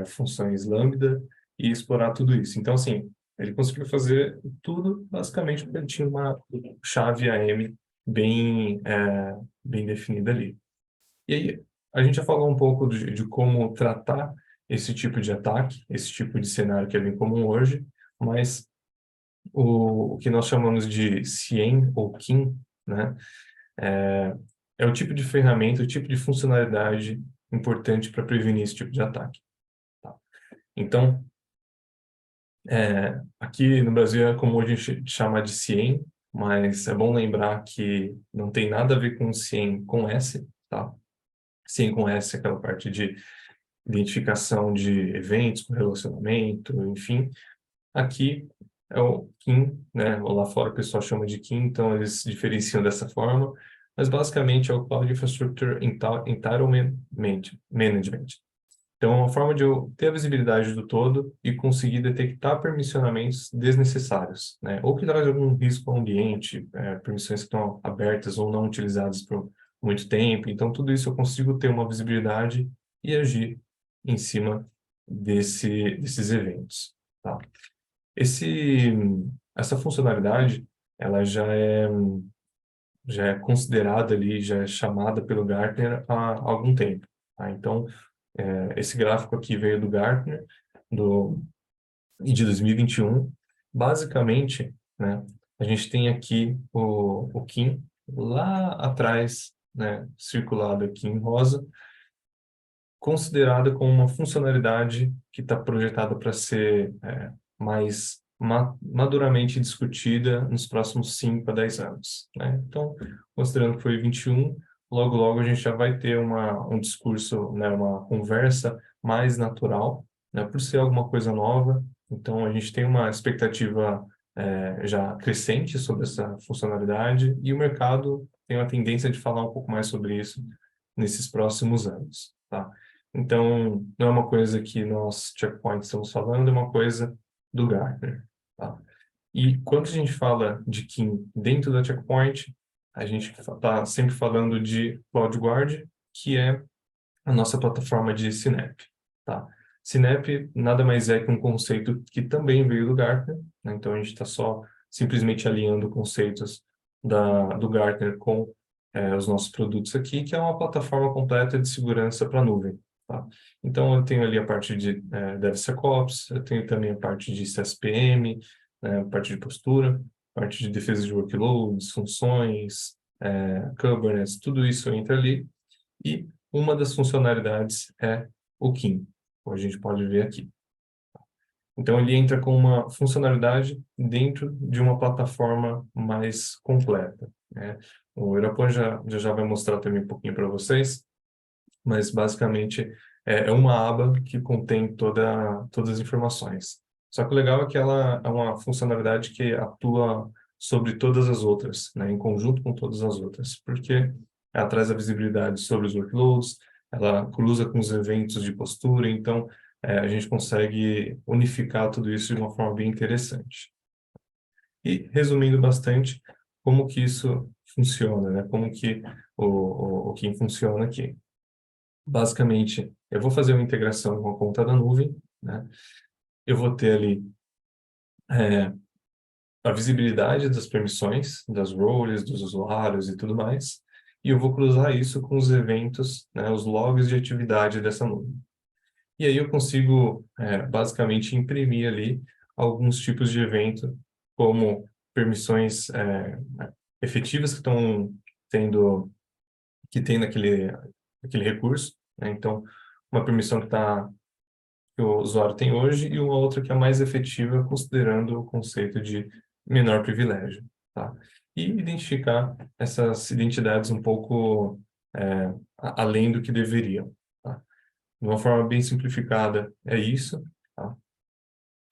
funções Lambda e explorar tudo isso. Então, assim, ele conseguiu fazer tudo basicamente porque ele tinha uma chave AM bem definida ali. E aí, a gente já falou um pouco de como tratar esse tipo de ataque, esse tipo de cenário que é bem comum hoje, mas o que nós chamamos de CIEM ou KIM, né, é, é o tipo de ferramenta, o tipo de funcionalidade importante para prevenir esse tipo de ataque. Tá? Então, aqui no Brasil é comum a gente chamar de CIEM, mas é bom lembrar que não tem nada a ver com CIEM com S, tá? CIEM com S é aquela parte de identificação de eventos, relacionamento, enfim. Aqui é o KIM, né? Lá fora o pessoal chama de KIM, então eles se diferenciam dessa forma, mas basicamente é o Cloud Infrastructure Entitlement Management. Então, é uma forma de eu ter a visibilidade do todo e conseguir detectar permissionamentos desnecessários, né? Ou que traz algum risco ao ambiente, permissões que estão abertas ou não utilizadas por muito tempo. Então, tudo isso eu consigo ter uma visibilidade e agir em cima desses eventos, tá? Essa funcionalidade, ela já é considerada ali, já é chamada pelo Gartner há algum tempo, tá? Então, esse gráfico aqui veio do Gartner, de 2021. Basicamente, né, a gente tem aqui o KIM lá atrás, né, circulado aqui em rosa, considerada como uma funcionalidade que está projetada para ser mais maduramente discutida nos próximos 5 a 10 anos, né? Então, considerando que foi 21, logo, logo a gente já vai ter um discurso, né, uma conversa mais natural, né, por ser alguma coisa nova. Então, a gente tem uma expectativa já crescente sobre essa funcionalidade e o mercado tem uma tendência de falar um pouco mais sobre isso nesses próximos anos, tá? Então, não é uma coisa que nós, Checkpoint, estamos falando, é uma coisa do Gartner, tá? E quando a gente fala de KIM dentro da Checkpoint, a gente está sempre falando de CloudGuard, que é a nossa plataforma de Synap, tá? Synap nada mais é que um conceito que também veio do Gartner, né? Então a gente está só simplesmente alinhando conceitos do Gartner com os nossos produtos aqui, que é uma plataforma completa de segurança para a nuvem, tá? Então eu tenho ali a parte de DevSecOps, eu tenho também a parte de CSPM, a parte de postura, parte de defesa de workloads, funções, Kubernetes, tudo isso entra ali. E uma das funcionalidades é o KIM, como a gente pode ver aqui. Então, ele entra com uma funcionalidade dentro de uma plataforma mais completa, né? O Irapuan já vai mostrar também um pouquinho para vocês, mas basicamente é uma aba que contém todas as informações. Só que o legal é que ela é uma funcionalidade que atua sobre todas as outras, né, em conjunto com todas as outras, porque ela traz a visibilidade sobre os workloads, ela cruza com os eventos de postura, então a gente consegue unificar tudo isso de uma forma bem interessante. E, resumindo bastante, como que isso funciona, né? Como que o KIM funciona aqui. Basicamente, eu vou fazer uma integração com a conta da nuvem, né? Eu vou ter ali a visibilidade das permissões, das roles, dos usuários e tudo mais, e eu vou cruzar isso com os eventos, né, os logs de atividade dessa nuvem. E aí eu consigo, basicamente, imprimir ali alguns tipos de evento, como permissões efetivas que estão tendo, que tem aquele recurso, né? Então, uma permissão que o usuário tem hoje e uma outra que é mais efetiva, considerando o conceito de menor privilégio, tá? E identificar essas identidades um pouco além do que deveriam, tá? De uma forma bem simplificada, é isso, tá?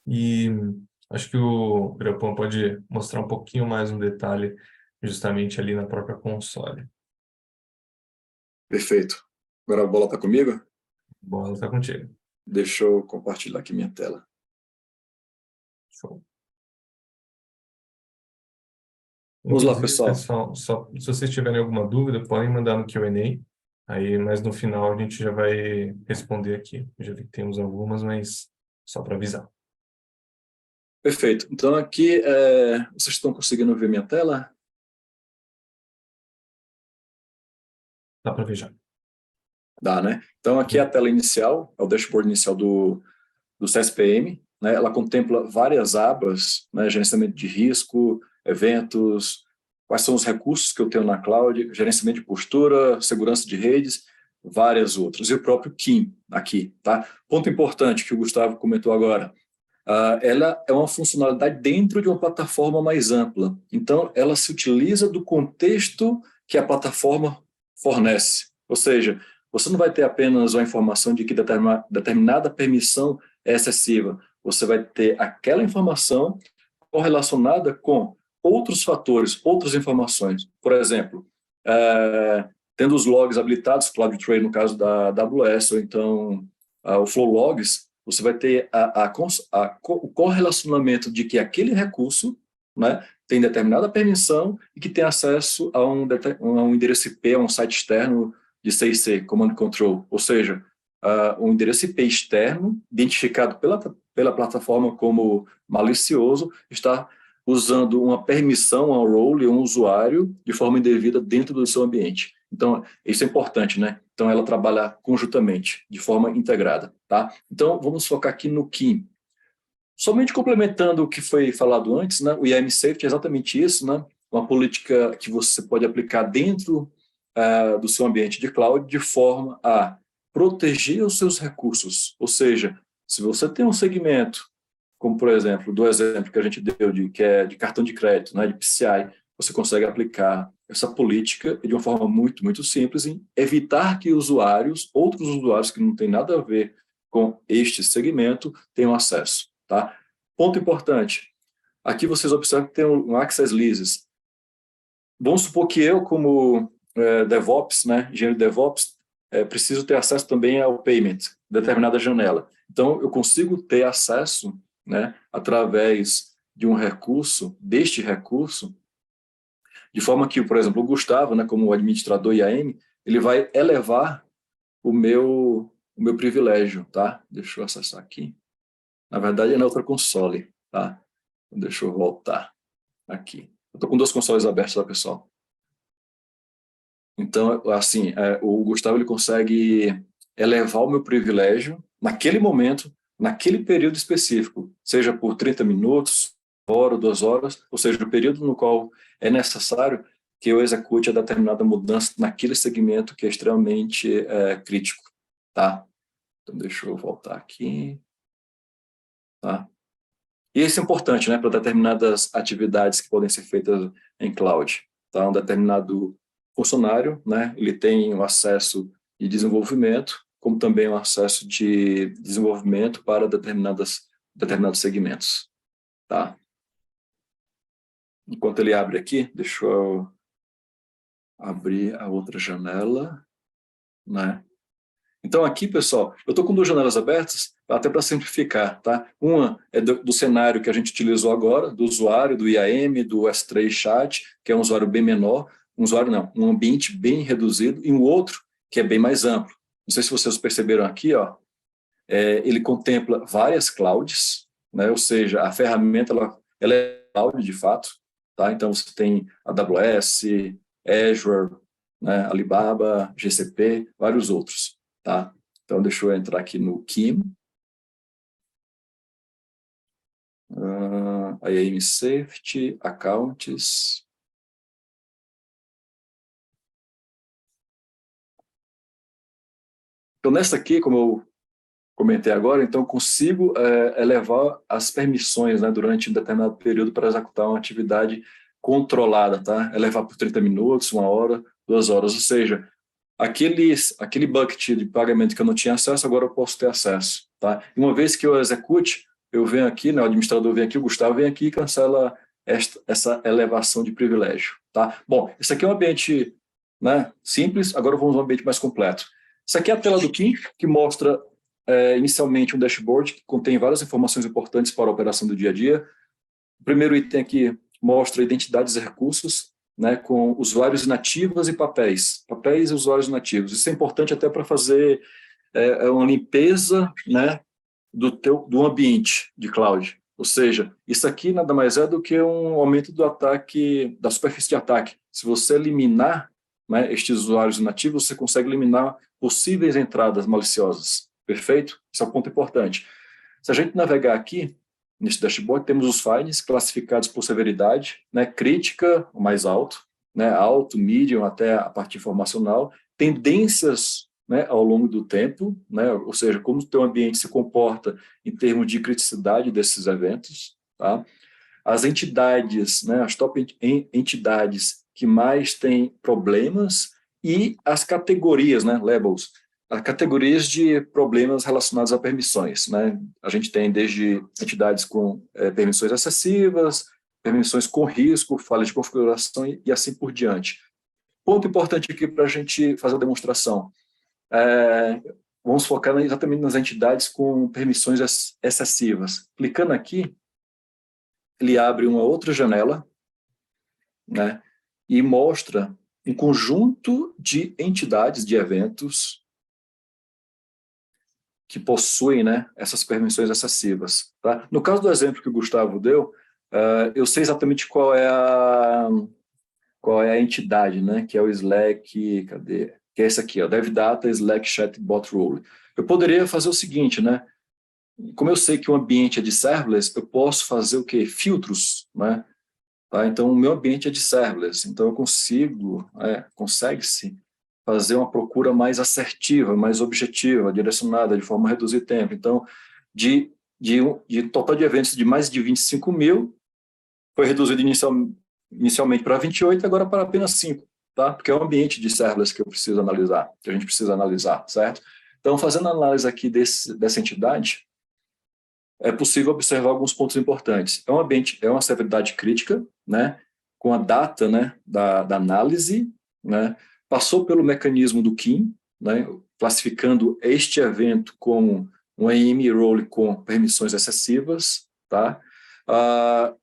E acho que o Grapan pode mostrar um pouquinho mais um detalhe justamente ali na própria console. Perfeito. Agora a bola está comigo? Bola está contigo. Deixa eu compartilhar aqui minha tela. Show. Vamos lá, Inclusive, pessoal. pessoal, só, se vocês tiverem alguma dúvida, podem mandar no Q&A, aí, mas no final a gente já vai responder aqui. Eu já vi que temos algumas, mas só para avisar. Perfeito. Então, aqui, vocês estão conseguindo ver minha tela? Dá para ver já. Dá, né? Então, aqui é a tela inicial, é o dashboard inicial do CSPM, né? Ela contempla várias abas, né? Gerenciamento de risco, eventos, quais são os recursos que eu tenho na cloud, gerenciamento de postura, segurança de redes, várias outras. E o próprio KIM aqui, tá? Ponto importante que o Gustavo comentou agora. Ela é uma funcionalidade dentro de uma plataforma mais ampla. Então, ela se utiliza do contexto que a plataforma fornece. Ou seja, você não vai ter apenas uma informação de que determinada permissão é excessiva. Você vai ter aquela informação correlacionada com outros fatores, outras informações. Por exemplo, tendo os logs habilitados, CloudTrail no caso da AWS, ou então o Flow Logs, você vai ter o correlacionamento de que aquele recurso, né, tem determinada permissão e que tem acesso a um endereço IP, a um site externo de CIC, Command Control, ou seja, um endereço IP externo, identificado pela plataforma como malicioso, está usando uma permissão ao role, um usuário, de forma indevida dentro do seu ambiente. Então, isso é importante, né? Então, ela trabalha conjuntamente, de forma integrada, tá? Então, vamos focar aqui no KIM. Somente complementando o que foi falado antes, né? O IAM Safety é exatamente isso, né? Uma política que você pode aplicar dentro do seu ambiente de cloud de forma a proteger os seus recursos. Ou seja, se você tem um segmento, como por exemplo, do exemplo que a gente deu, que é de cartão de crédito, né, de PCI, você consegue aplicar essa política de uma forma muito, muito simples em evitar que outros usuários que não têm nada a ver com este segmento, tenham acesso. Tá? Ponto importante, aqui vocês observam que tem um Access Leases. Vamos supor que eu, como DevOps, né, engenheiro de DevOps, preciso ter acesso também ao payment, determinada janela. Então, eu consigo ter acesso, né, através de um recurso, deste recurso, de forma que, por exemplo, o Gustavo, né, como administrador IAM, ele vai elevar o meu privilégio, tá? Deixa eu acessar aqui. Na verdade, é na outra console, tá? Deixa eu voltar aqui. Eu estou com 2 consoles abertos, tá, pessoal? Então, assim, o Gustavo ele consegue elevar o meu privilégio naquele momento, naquele período específico, seja por 30 minutos, hora, 2 horas, ou seja, o período no qual é necessário que eu execute a determinada mudança naquele segmento que é extremamente crítico, tá? Então, deixa eu voltar aqui, tá? E isso é importante, né, para determinadas atividades que podem ser feitas em cloud. Tá? Um determinado funcionário, né, ele tem um acesso de desenvolvimento, como também um acesso de desenvolvimento para determinados segmentos. Tá? Enquanto ele abre aqui, deixa eu abrir a outra janela, né? Então aqui, pessoal, eu estou com 2 janelas abertas, até para simplificar, tá? Uma é do cenário que a gente utilizou agora, do usuário, do IAM, do S3 Chat, que é um usuário bem menor, um ambiente bem reduzido, e um outro que é bem mais amplo. Não sei se vocês perceberam aqui, ó, ele contempla várias clouds, né? Ou seja, a ferramenta ela é cloud de fato, tá? Então você tem AWS, Azure, né? Alibaba, GCP, vários outros. Tá? Então, deixa eu entrar aqui no KIM. IAM Safety, Accounts. Então, nessa aqui, como eu comentei agora, então eu consigo elevar as permissões, né, durante um determinado período para executar uma atividade controlada, tá? Elevar por 30 minutos, 1 hora, 2 horas, ou seja, aquele bucket de pagamento que eu não tinha acesso, agora eu posso ter acesso. Tá? E uma vez que eu execute, eu venho aqui, né, o administrador vem aqui, o Gustavo vem aqui e cancela essa elevação de privilégio. Tá? Bom, esse aqui é um ambiente, né, simples, agora vamos a um ambiente mais completo. Isso aqui é a tela do KIM, que mostra inicialmente um dashboard que contém várias informações importantes para a operação do dia a dia. O primeiro item aqui, mostra identidades e recursos, né, com usuários inativos e papéis e usuários inativos. Isso é importante até para fazer uma limpeza, né, do ambiente de cloud. Ou seja, isso aqui nada mais é do que um aumento do ataque, da superfície de ataque. Se você eliminar, né, estes usuários inativos, você consegue eliminar possíveis entradas maliciosas. Perfeito? Esse é um ponto importante. Se a gente navegar aqui, nesse dashboard, temos os findings classificados por severidade, né, crítica, o mais alto, né, alto, medium, até a parte informacional, tendências, né, ao longo do tempo, né, ou seja, como o teu ambiente se comporta em termos de criticidade desses eventos, tá? As entidades, né, as top entidades que mais têm problemas e as categorias, né, labels, as categorias de problemas relacionados a permissões, né? A gente tem desde entidades com permissões excessivas, permissões com risco, falha de configuração e assim por diante. Ponto importante aqui para a gente fazer a demonstração. Vamos focar exatamente nas entidades com permissões excessivas. Clicando aqui, ele abre uma outra janela, né, e mostra um conjunto de entidades, de eventos que possuem, né, essas permissões excessivas. Tá? No caso do exemplo que o Gustavo deu, eu sei exatamente qual é a entidade, né, que é o Slack, cadê? Que é esse aqui, ó, DevData Slack Chatbot Role. Eu poderia fazer o seguinte, né? Como eu sei que o ambiente é de serverless, eu posso fazer o quê? Filtros, né? Tá? Então, o meu ambiente é de serverless, então eu consegue-se fazer uma procura mais assertiva, mais objetiva, direcionada, de forma a reduzir tempo. Então, de total de eventos de mais de 25 mil, foi reduzido inicialmente para 28, agora para apenas 5, tá? Porque é o ambiente de serverless que eu preciso analisar, que a gente precisa analisar, certo? Então, fazendo a análise aqui dessa entidade, é possível observar alguns pontos importantes. É um ambiente, é uma severidade crítica, né, com a data, né, da análise, né, passou pelo mecanismo do KIM, né, classificando este evento como um AIM role com permissões excessivas, tá?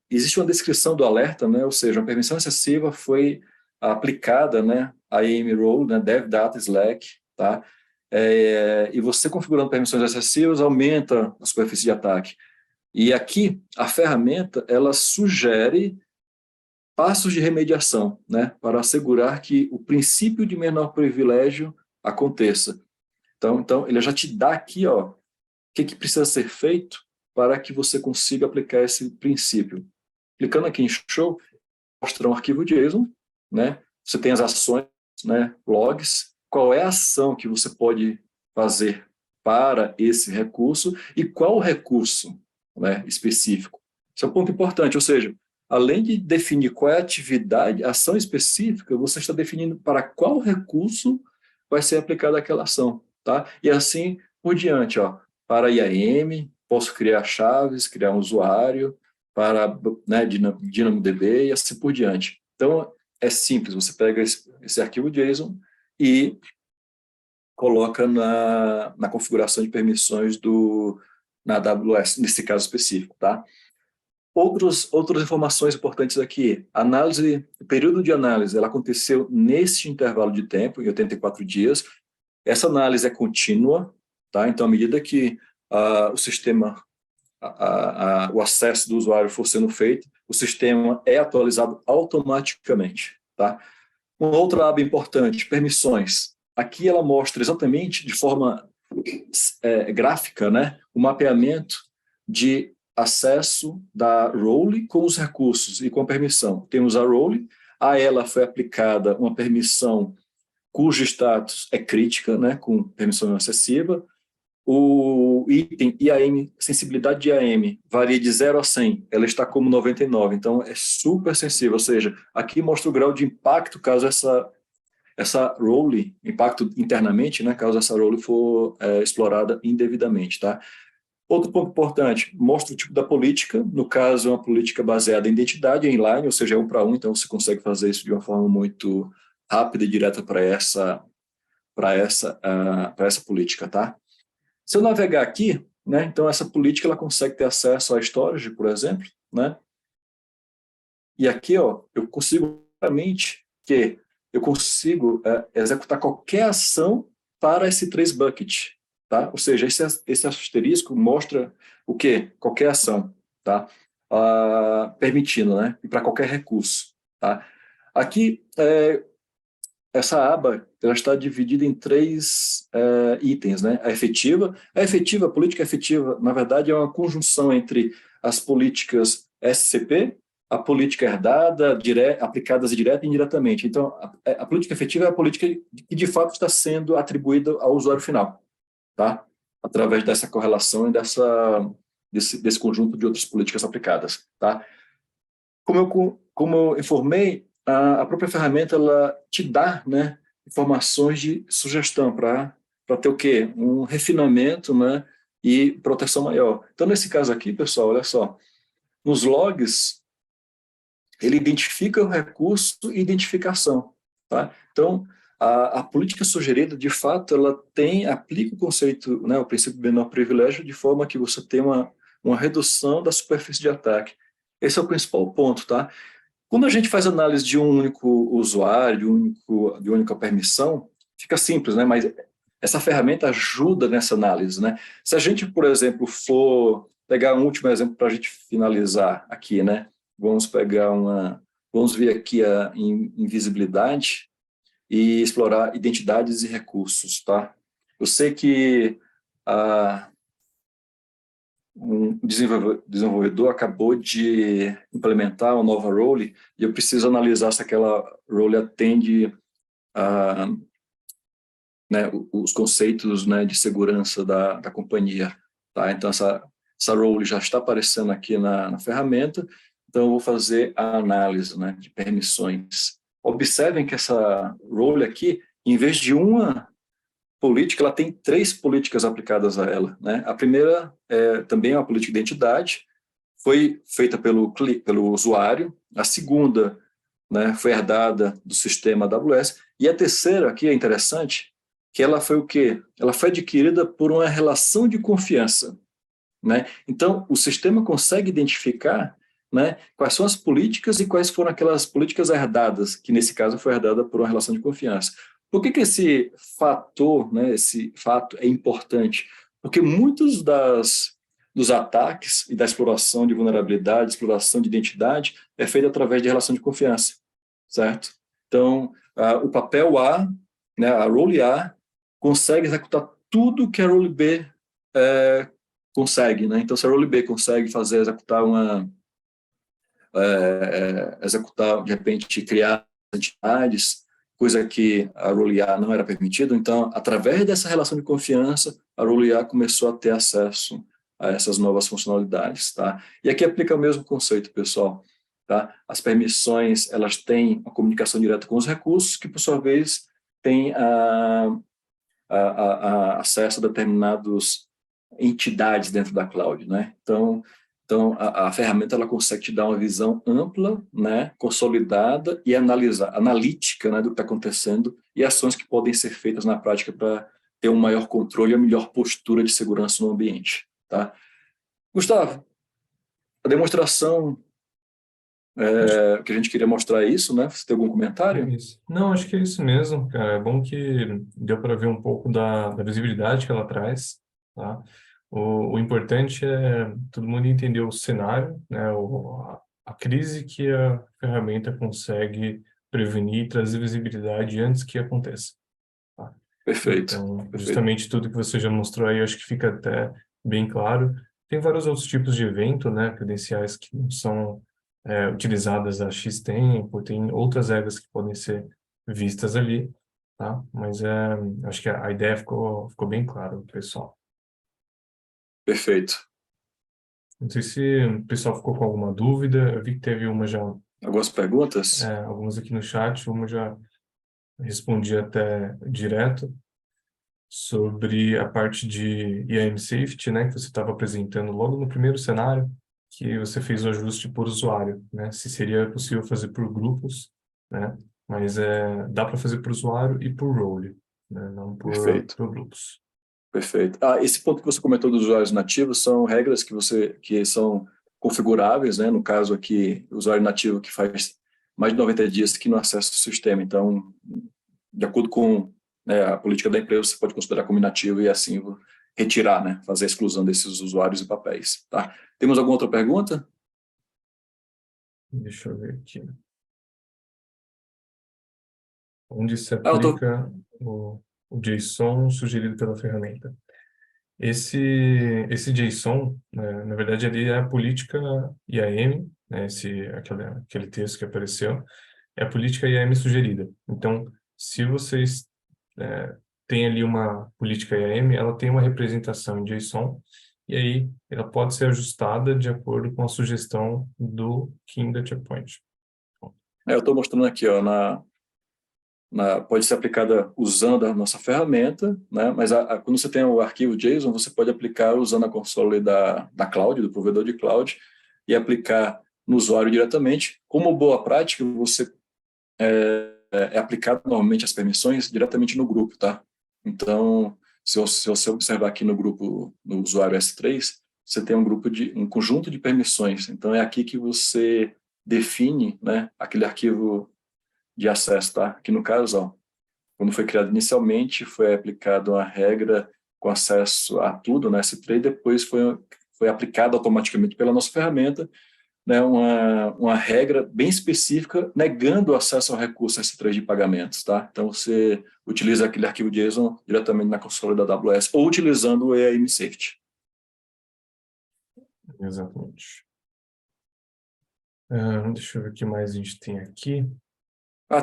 Existe uma descrição do alerta, né, ou seja, uma permissão excessiva foi aplicada, né, a AIM role, né, Dev Data Slack, tá? E você configurando permissões excessivas aumenta a superfície de ataque. E aqui a ferramenta ela sugere passos de remediação, né, para assegurar que o princípio de menor privilégio aconteça. Então ele já te dá aqui, ó, o que precisa ser feito para que você consiga aplicar esse princípio. Clicando aqui em Show, mostra um arquivo JSON, né? Você tem as ações, né, logs, qual é a ação que você pode fazer para esse recurso e qual recurso, né, específico. Isso é um ponto importante, ou seja, além de definir qual é a atividade, a ação específica, você está definindo para qual recurso vai ser aplicada aquela ação, tá? E assim por diante, ó, para IAM, posso criar chaves, criar um usuário, para, né, DynamoDB e assim por diante. Então, é simples, você pega esse arquivo JSON e coloca na configuração de permissões na AWS, nesse caso específico, tá? Outras informações importantes aqui, o período de análise, ela aconteceu nesse intervalo de tempo, em 84 dias, essa análise é contínua, tá? Então, à medida que o sistema, o acesso do usuário for sendo feito, o sistema é atualizado automaticamente, tá? Uma outra aba importante, permissões. Aqui ela mostra exatamente, de forma gráfica, né, o mapeamento de acesso da role com os recursos e com a permissão. Temos a role, a ela foi aplicada uma permissão cujo status é crítica, né, com permissão excessiva. O item IAM, sensibilidade de IAM, varia de 0 a 100, ela está como 99, então é super sensível, ou seja, aqui mostra o grau de impacto caso essa role, impacto internamente, né, caso essa role for explorada indevidamente, tá? Outro ponto importante, mostra o tipo da política, no caso é uma política baseada em identidade, em inline, ou seja, é 1 para 1, então você consegue fazer isso de uma forma muito rápida e direta para essa política, tá? Se eu navegar aqui, né, então essa política ela consegue ter acesso à storage, por exemplo, né? E aqui, ó, eu consigo realmente que eu consigo executar qualquer ação para esse trace bucket, tá? Ou seja, esse asterisco mostra o quê? Qualquer ação, tá? Permitindo, né? E para qualquer recurso, tá? Aqui, essa aba ela está dividida em três itens, né? A política efetiva, na verdade, é uma conjunção entre as políticas SCP, a política herdada, aplicadas direta e indiretamente. Então, a política efetiva é a política que, de fato, está sendo atribuída ao usuário final, tá? Através dessa correlação e desse conjunto de outras políticas aplicadas, tá? Como eu informei, a própria ferramenta ela te dá, né, informações de sugestão para ter o quê? Um refinamento, né, e proteção maior. Então, nesse caso aqui, pessoal, olha só, nos logs, ele identifica o recurso e identificação. Tá? Então, a política sugerida, de fato, ela aplica o conceito, né, o princípio menor privilégio, de forma que você tem uma redução da superfície de ataque. Esse é o principal ponto, tá? Quando a gente faz análise de um único usuário, de uma única permissão, fica simples, né? Mas essa ferramenta ajuda nessa análise, né? Se a gente, por exemplo, for pegar um último exemplo para a gente finalizar aqui, né? Vamos ver aqui a invisibilidade e explorar identidades e recursos, tá? Eu sei que um desenvolvedor acabou de implementar uma nova role e eu preciso analisar se aquela role atende a, né, os conceitos, né, de segurança da companhia. Tá? Então, essa role já está aparecendo aqui na ferramenta, então eu vou fazer a análise, né, de permissões. Observem que essa role aqui, em vez de uma política, ela tem três políticas aplicadas a ela, né? A primeira também é uma política de identidade, foi feita pelo usuário. A segunda, né, foi herdada do sistema AWS. E a terceira, aqui é interessante, que ela foi o quê? Ela foi adquirida por uma relação de confiança, né? Então, o sistema consegue identificar, né, quais são as políticas e quais foram aquelas políticas herdadas, que nesse caso foi herdada por uma relação de confiança. Por que esse fator, né, esse fato é importante? Porque muitos dos ataques e da exploração de vulnerabilidade, exploração de identidade, é feita através de relação de confiança, certo? Então, o papel A, né, a role A, consegue executar tudo que a role B consegue, né? Então, se a role B consegue executar, de repente, criar entidades, coisa que a role A não era permitido, então, através dessa relação de confiança, a role A começou a ter acesso a essas novas funcionalidades, tá? E aqui aplica o mesmo conceito, pessoal, tá? As permissões, elas têm uma comunicação direta com os recursos, que, por sua vez, têm acesso a determinados entidades dentro da cloud, né? Então a ferramenta ela consegue te dar uma visão ampla, né, consolidada e analítica, né, do que está acontecendo e ações que podem ser feitas na prática para ter um maior controle e a melhor postura de segurança no ambiente, tá? Gustavo, a demonstração que a gente queria mostrar é isso, né? Você tem algum comentário? Isso. Não, acho que é isso mesmo, cara. É bom que deu para ver um pouco da visibilidade que ela traz, tá? O importante é todo mundo entender o cenário, né? A crise que a ferramenta consegue prevenir e trazer visibilidade antes que aconteça, tá? Perfeito, Então, perfeito. justamente tudo que você já mostrou aí, acho que fica até bem claro. Tem vários outros tipos de evento, né? Credenciais que não são utilizadas a X tempo, tem outras regras que podem ser vistas ali, tá? Mas acho que a ideia ficou bem clara, pessoal. Perfeito. Não sei se o pessoal ficou com alguma dúvida. Eu vi que teve uma já, Algumas perguntas? algumas aqui no chat, uma já respondi até direto sobre a parte de IAM Safety, né, que você estava apresentando logo no primeiro cenário, que você fez o ajuste por usuário, né, se seria possível fazer por grupos, né, mas dá para fazer por usuário e por role, né, não Perfeito. por grupos. Perfeito. Esse ponto que você comentou dos usuários nativos são regras que são configuráveis, né? No caso aqui, o usuário nativo que faz mais de 90 dias que não acessa o sistema. Então, de acordo com, né, a política da empresa, você pode considerar como inativo e assim retirar, né? Fazer a exclusão desses usuários e papéis. Tá? Temos alguma outra pergunta? Deixa eu ver aqui. Onde se Ah, eu tô... aplica o JSON sugerido pela ferramenta? Esse JSON, né, na verdade, ele é a política IAM, né, aquele texto que apareceu, é a política IAM sugerida. Então, se vocês têm ali uma política IAM, ela tem uma representação em JSON, e aí ela pode ser ajustada de acordo com a sugestão do King Data Point. eu estou mostrando aqui, ó, pode ser aplicada usando a nossa ferramenta, né? Mas quando você tem o arquivo JSON, você pode aplicar usando a console da cloud, do provedor de cloud, e aplicar no usuário diretamente. Como boa prática, você é aplicado normalmente as permissões diretamente no grupo, tá? Então, se você observar aqui no grupo, no usuário S3, você tem um conjunto de permissões. Então, é aqui que você define, né, aquele arquivo de acesso, tá? Aqui no caso, ó, quando foi criado inicialmente, foi aplicado uma regra com acesso a tudo, né, S3, depois foi aplicado automaticamente pela nossa ferramenta, né, uma regra bem específica negando o acesso ao recurso S3 de pagamentos, tá? Então, você utiliza aquele arquivo JSON diretamente na console da AWS ou utilizando o EAM Safety. Exatamente. Deixa eu ver o que mais a gente tem aqui.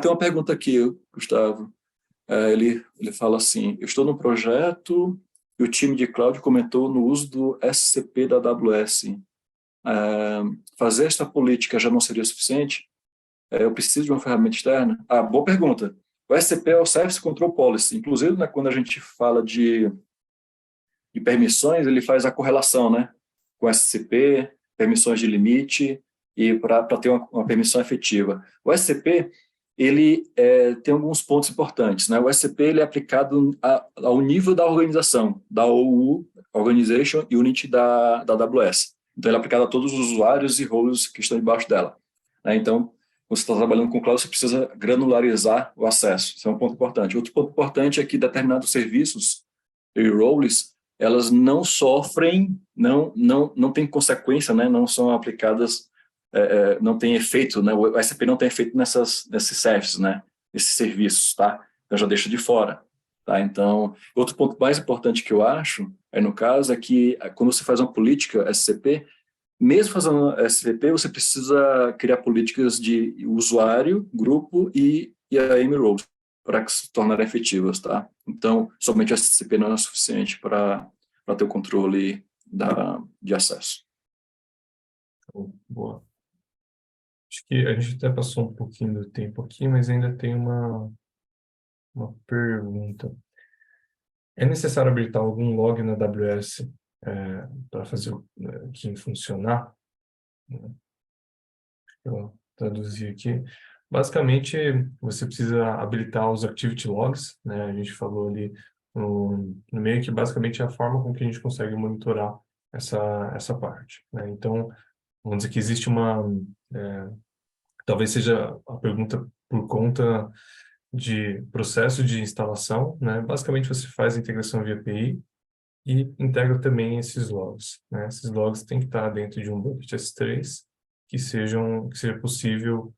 Tem uma pergunta aqui, Gustavo. Ele fala assim: eu estou no projeto e o time de cloud comentou no uso do SCP da AWS. Fazer esta política já não seria suficiente? Eu preciso de uma ferramenta externa? Boa pergunta. O SCP é o Service Control Policy. Inclusive, né, quando a gente fala de permissões, ele faz a correlação, né, com SCP, permissões de limite, e para ter uma permissão efetiva. O SCP, ele tem alguns pontos importantes, né? O SCP ele é aplicado ao nível da organização, da OU, Organization Unit da AWS. Então, ele é aplicado a todos os usuários e roles que estão debaixo dela, né? Então, quando você está trabalhando com cloud, você precisa granularizar o acesso. Isso é um ponto importante. Outro ponto importante é que determinados serviços e roles, elas não sofrem, não tem consequência, né? Não são aplicadas, não tem efeito, né? O SAP não tem efeito nesses serviços, né? Esses serviços, tá? Então já deixa de fora, tá? Então, outro ponto mais importante que eu acho, no caso, é que quando você faz uma política SCP, mesmo fazendo SCP, você precisa criar políticas de usuário, grupo e IAM roles para que se tornarem efetivas, tá? Então, somente o SCP não é suficiente para ter o controle de acesso. Boa. Acho que a gente até passou um pouquinho do tempo aqui, mas ainda tem uma pergunta. É necessário habilitar algum log na AWS para fazer o King funcionar? Eu traduzir aqui. Basicamente, você precisa habilitar os Activity Logs, né? A gente falou ali no meio que basicamente é a forma com que a gente consegue monitorar essa parte, né? Então, vamos dizer que existe talvez seja a pergunta por conta de processo de instalação, né? Basicamente, você faz a integração via API e integra também esses logs, né? Esses logs têm que estar dentro de um bucket S3 que seja possível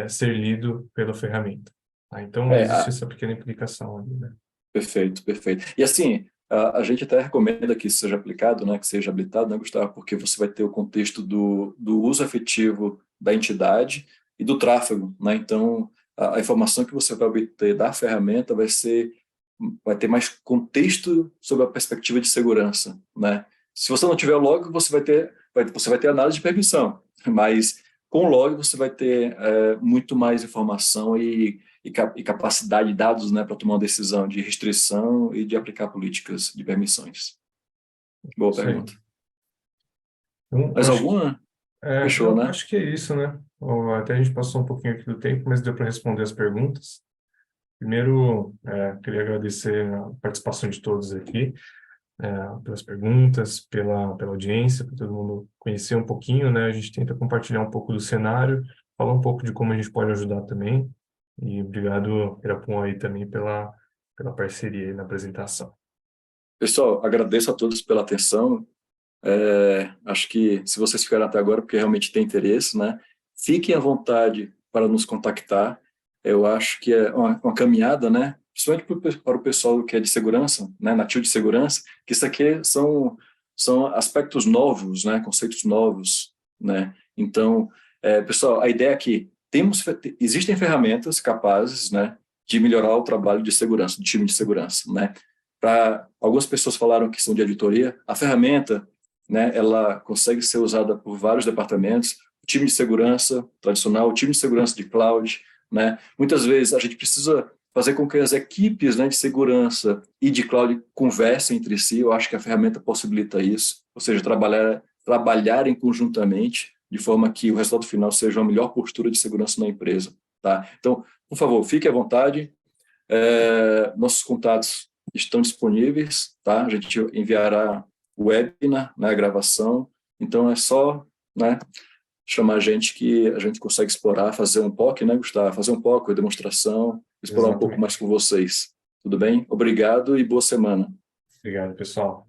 ser lido pela ferramenta. Tá? Então, É, existe essa pequena implicação ali, né? Perfeito, perfeito. E assim, a gente até recomenda que isso seja aplicado, né, que seja habilitado, né, Gustavo, porque você vai ter o contexto do uso efetivo da entidade e do tráfego, né? Então, a informação que você vai obter da ferramenta vai ter mais contexto sobre a perspectiva de segurança, né? Se você não tiver o log, você vai ter análise de permissão, mas com o log você vai ter muito mais informação e capacidade de dados, né, para tomar uma decisão de restrição e de aplicar políticas de permissões. Boa Isso aí. pergunta. Então, Mais alguma? Fechou, eu né? acho que é isso, né? Até a gente passou um pouquinho aqui do tempo, mas deu para responder as perguntas. Primeiro, queria agradecer a participação de todos aqui. pelas perguntas, pela audiência, para todo mundo conhecer um pouquinho, né? A gente tenta compartilhar um pouco do cenário, falar um pouco de como a gente pode ajudar também. E obrigado, Irapum, aí também pela parceria aí na apresentação. Pessoal, agradeço a todos pela atenção. Acho que se vocês ficaram até agora, porque realmente tem interesse, né? Fiquem à vontade para nos contactar. Eu acho que é uma caminhada, né? Principalmente para o pessoal que é de segurança, né? Nativo de segurança, que isso aqui são aspectos novos, né? Conceitos novos, né? Então, pessoal, a ideia é que existem ferramentas capazes, né? De melhorar o trabalho de segurança, do time de segurança, né? Algumas pessoas falaram que são de auditoria. A ferramenta, né, ela consegue ser usada por vários departamentos, o time de segurança tradicional, o time de segurança de cloud, né? Muitas vezes a gente precisa fazer com que as equipes, né, de segurança e de cloud conversem entre si. Eu acho que a ferramenta possibilita isso, ou seja, trabalharem conjuntamente de forma que o resultado final seja uma melhor postura de segurança na empresa, tá? Então, por favor, fique à vontade. Nossos contatos estão disponíveis, tá? A gente enviará o webinar, né, a gravação, então é só, né, chamar a gente que a gente consegue explorar, fazer um POC, né, Gustavo? Fazer um POC, uma demonstração, explorar um pouco mais Exatamente. com vocês. Tudo bem? Obrigado e boa semana. Obrigado, pessoal.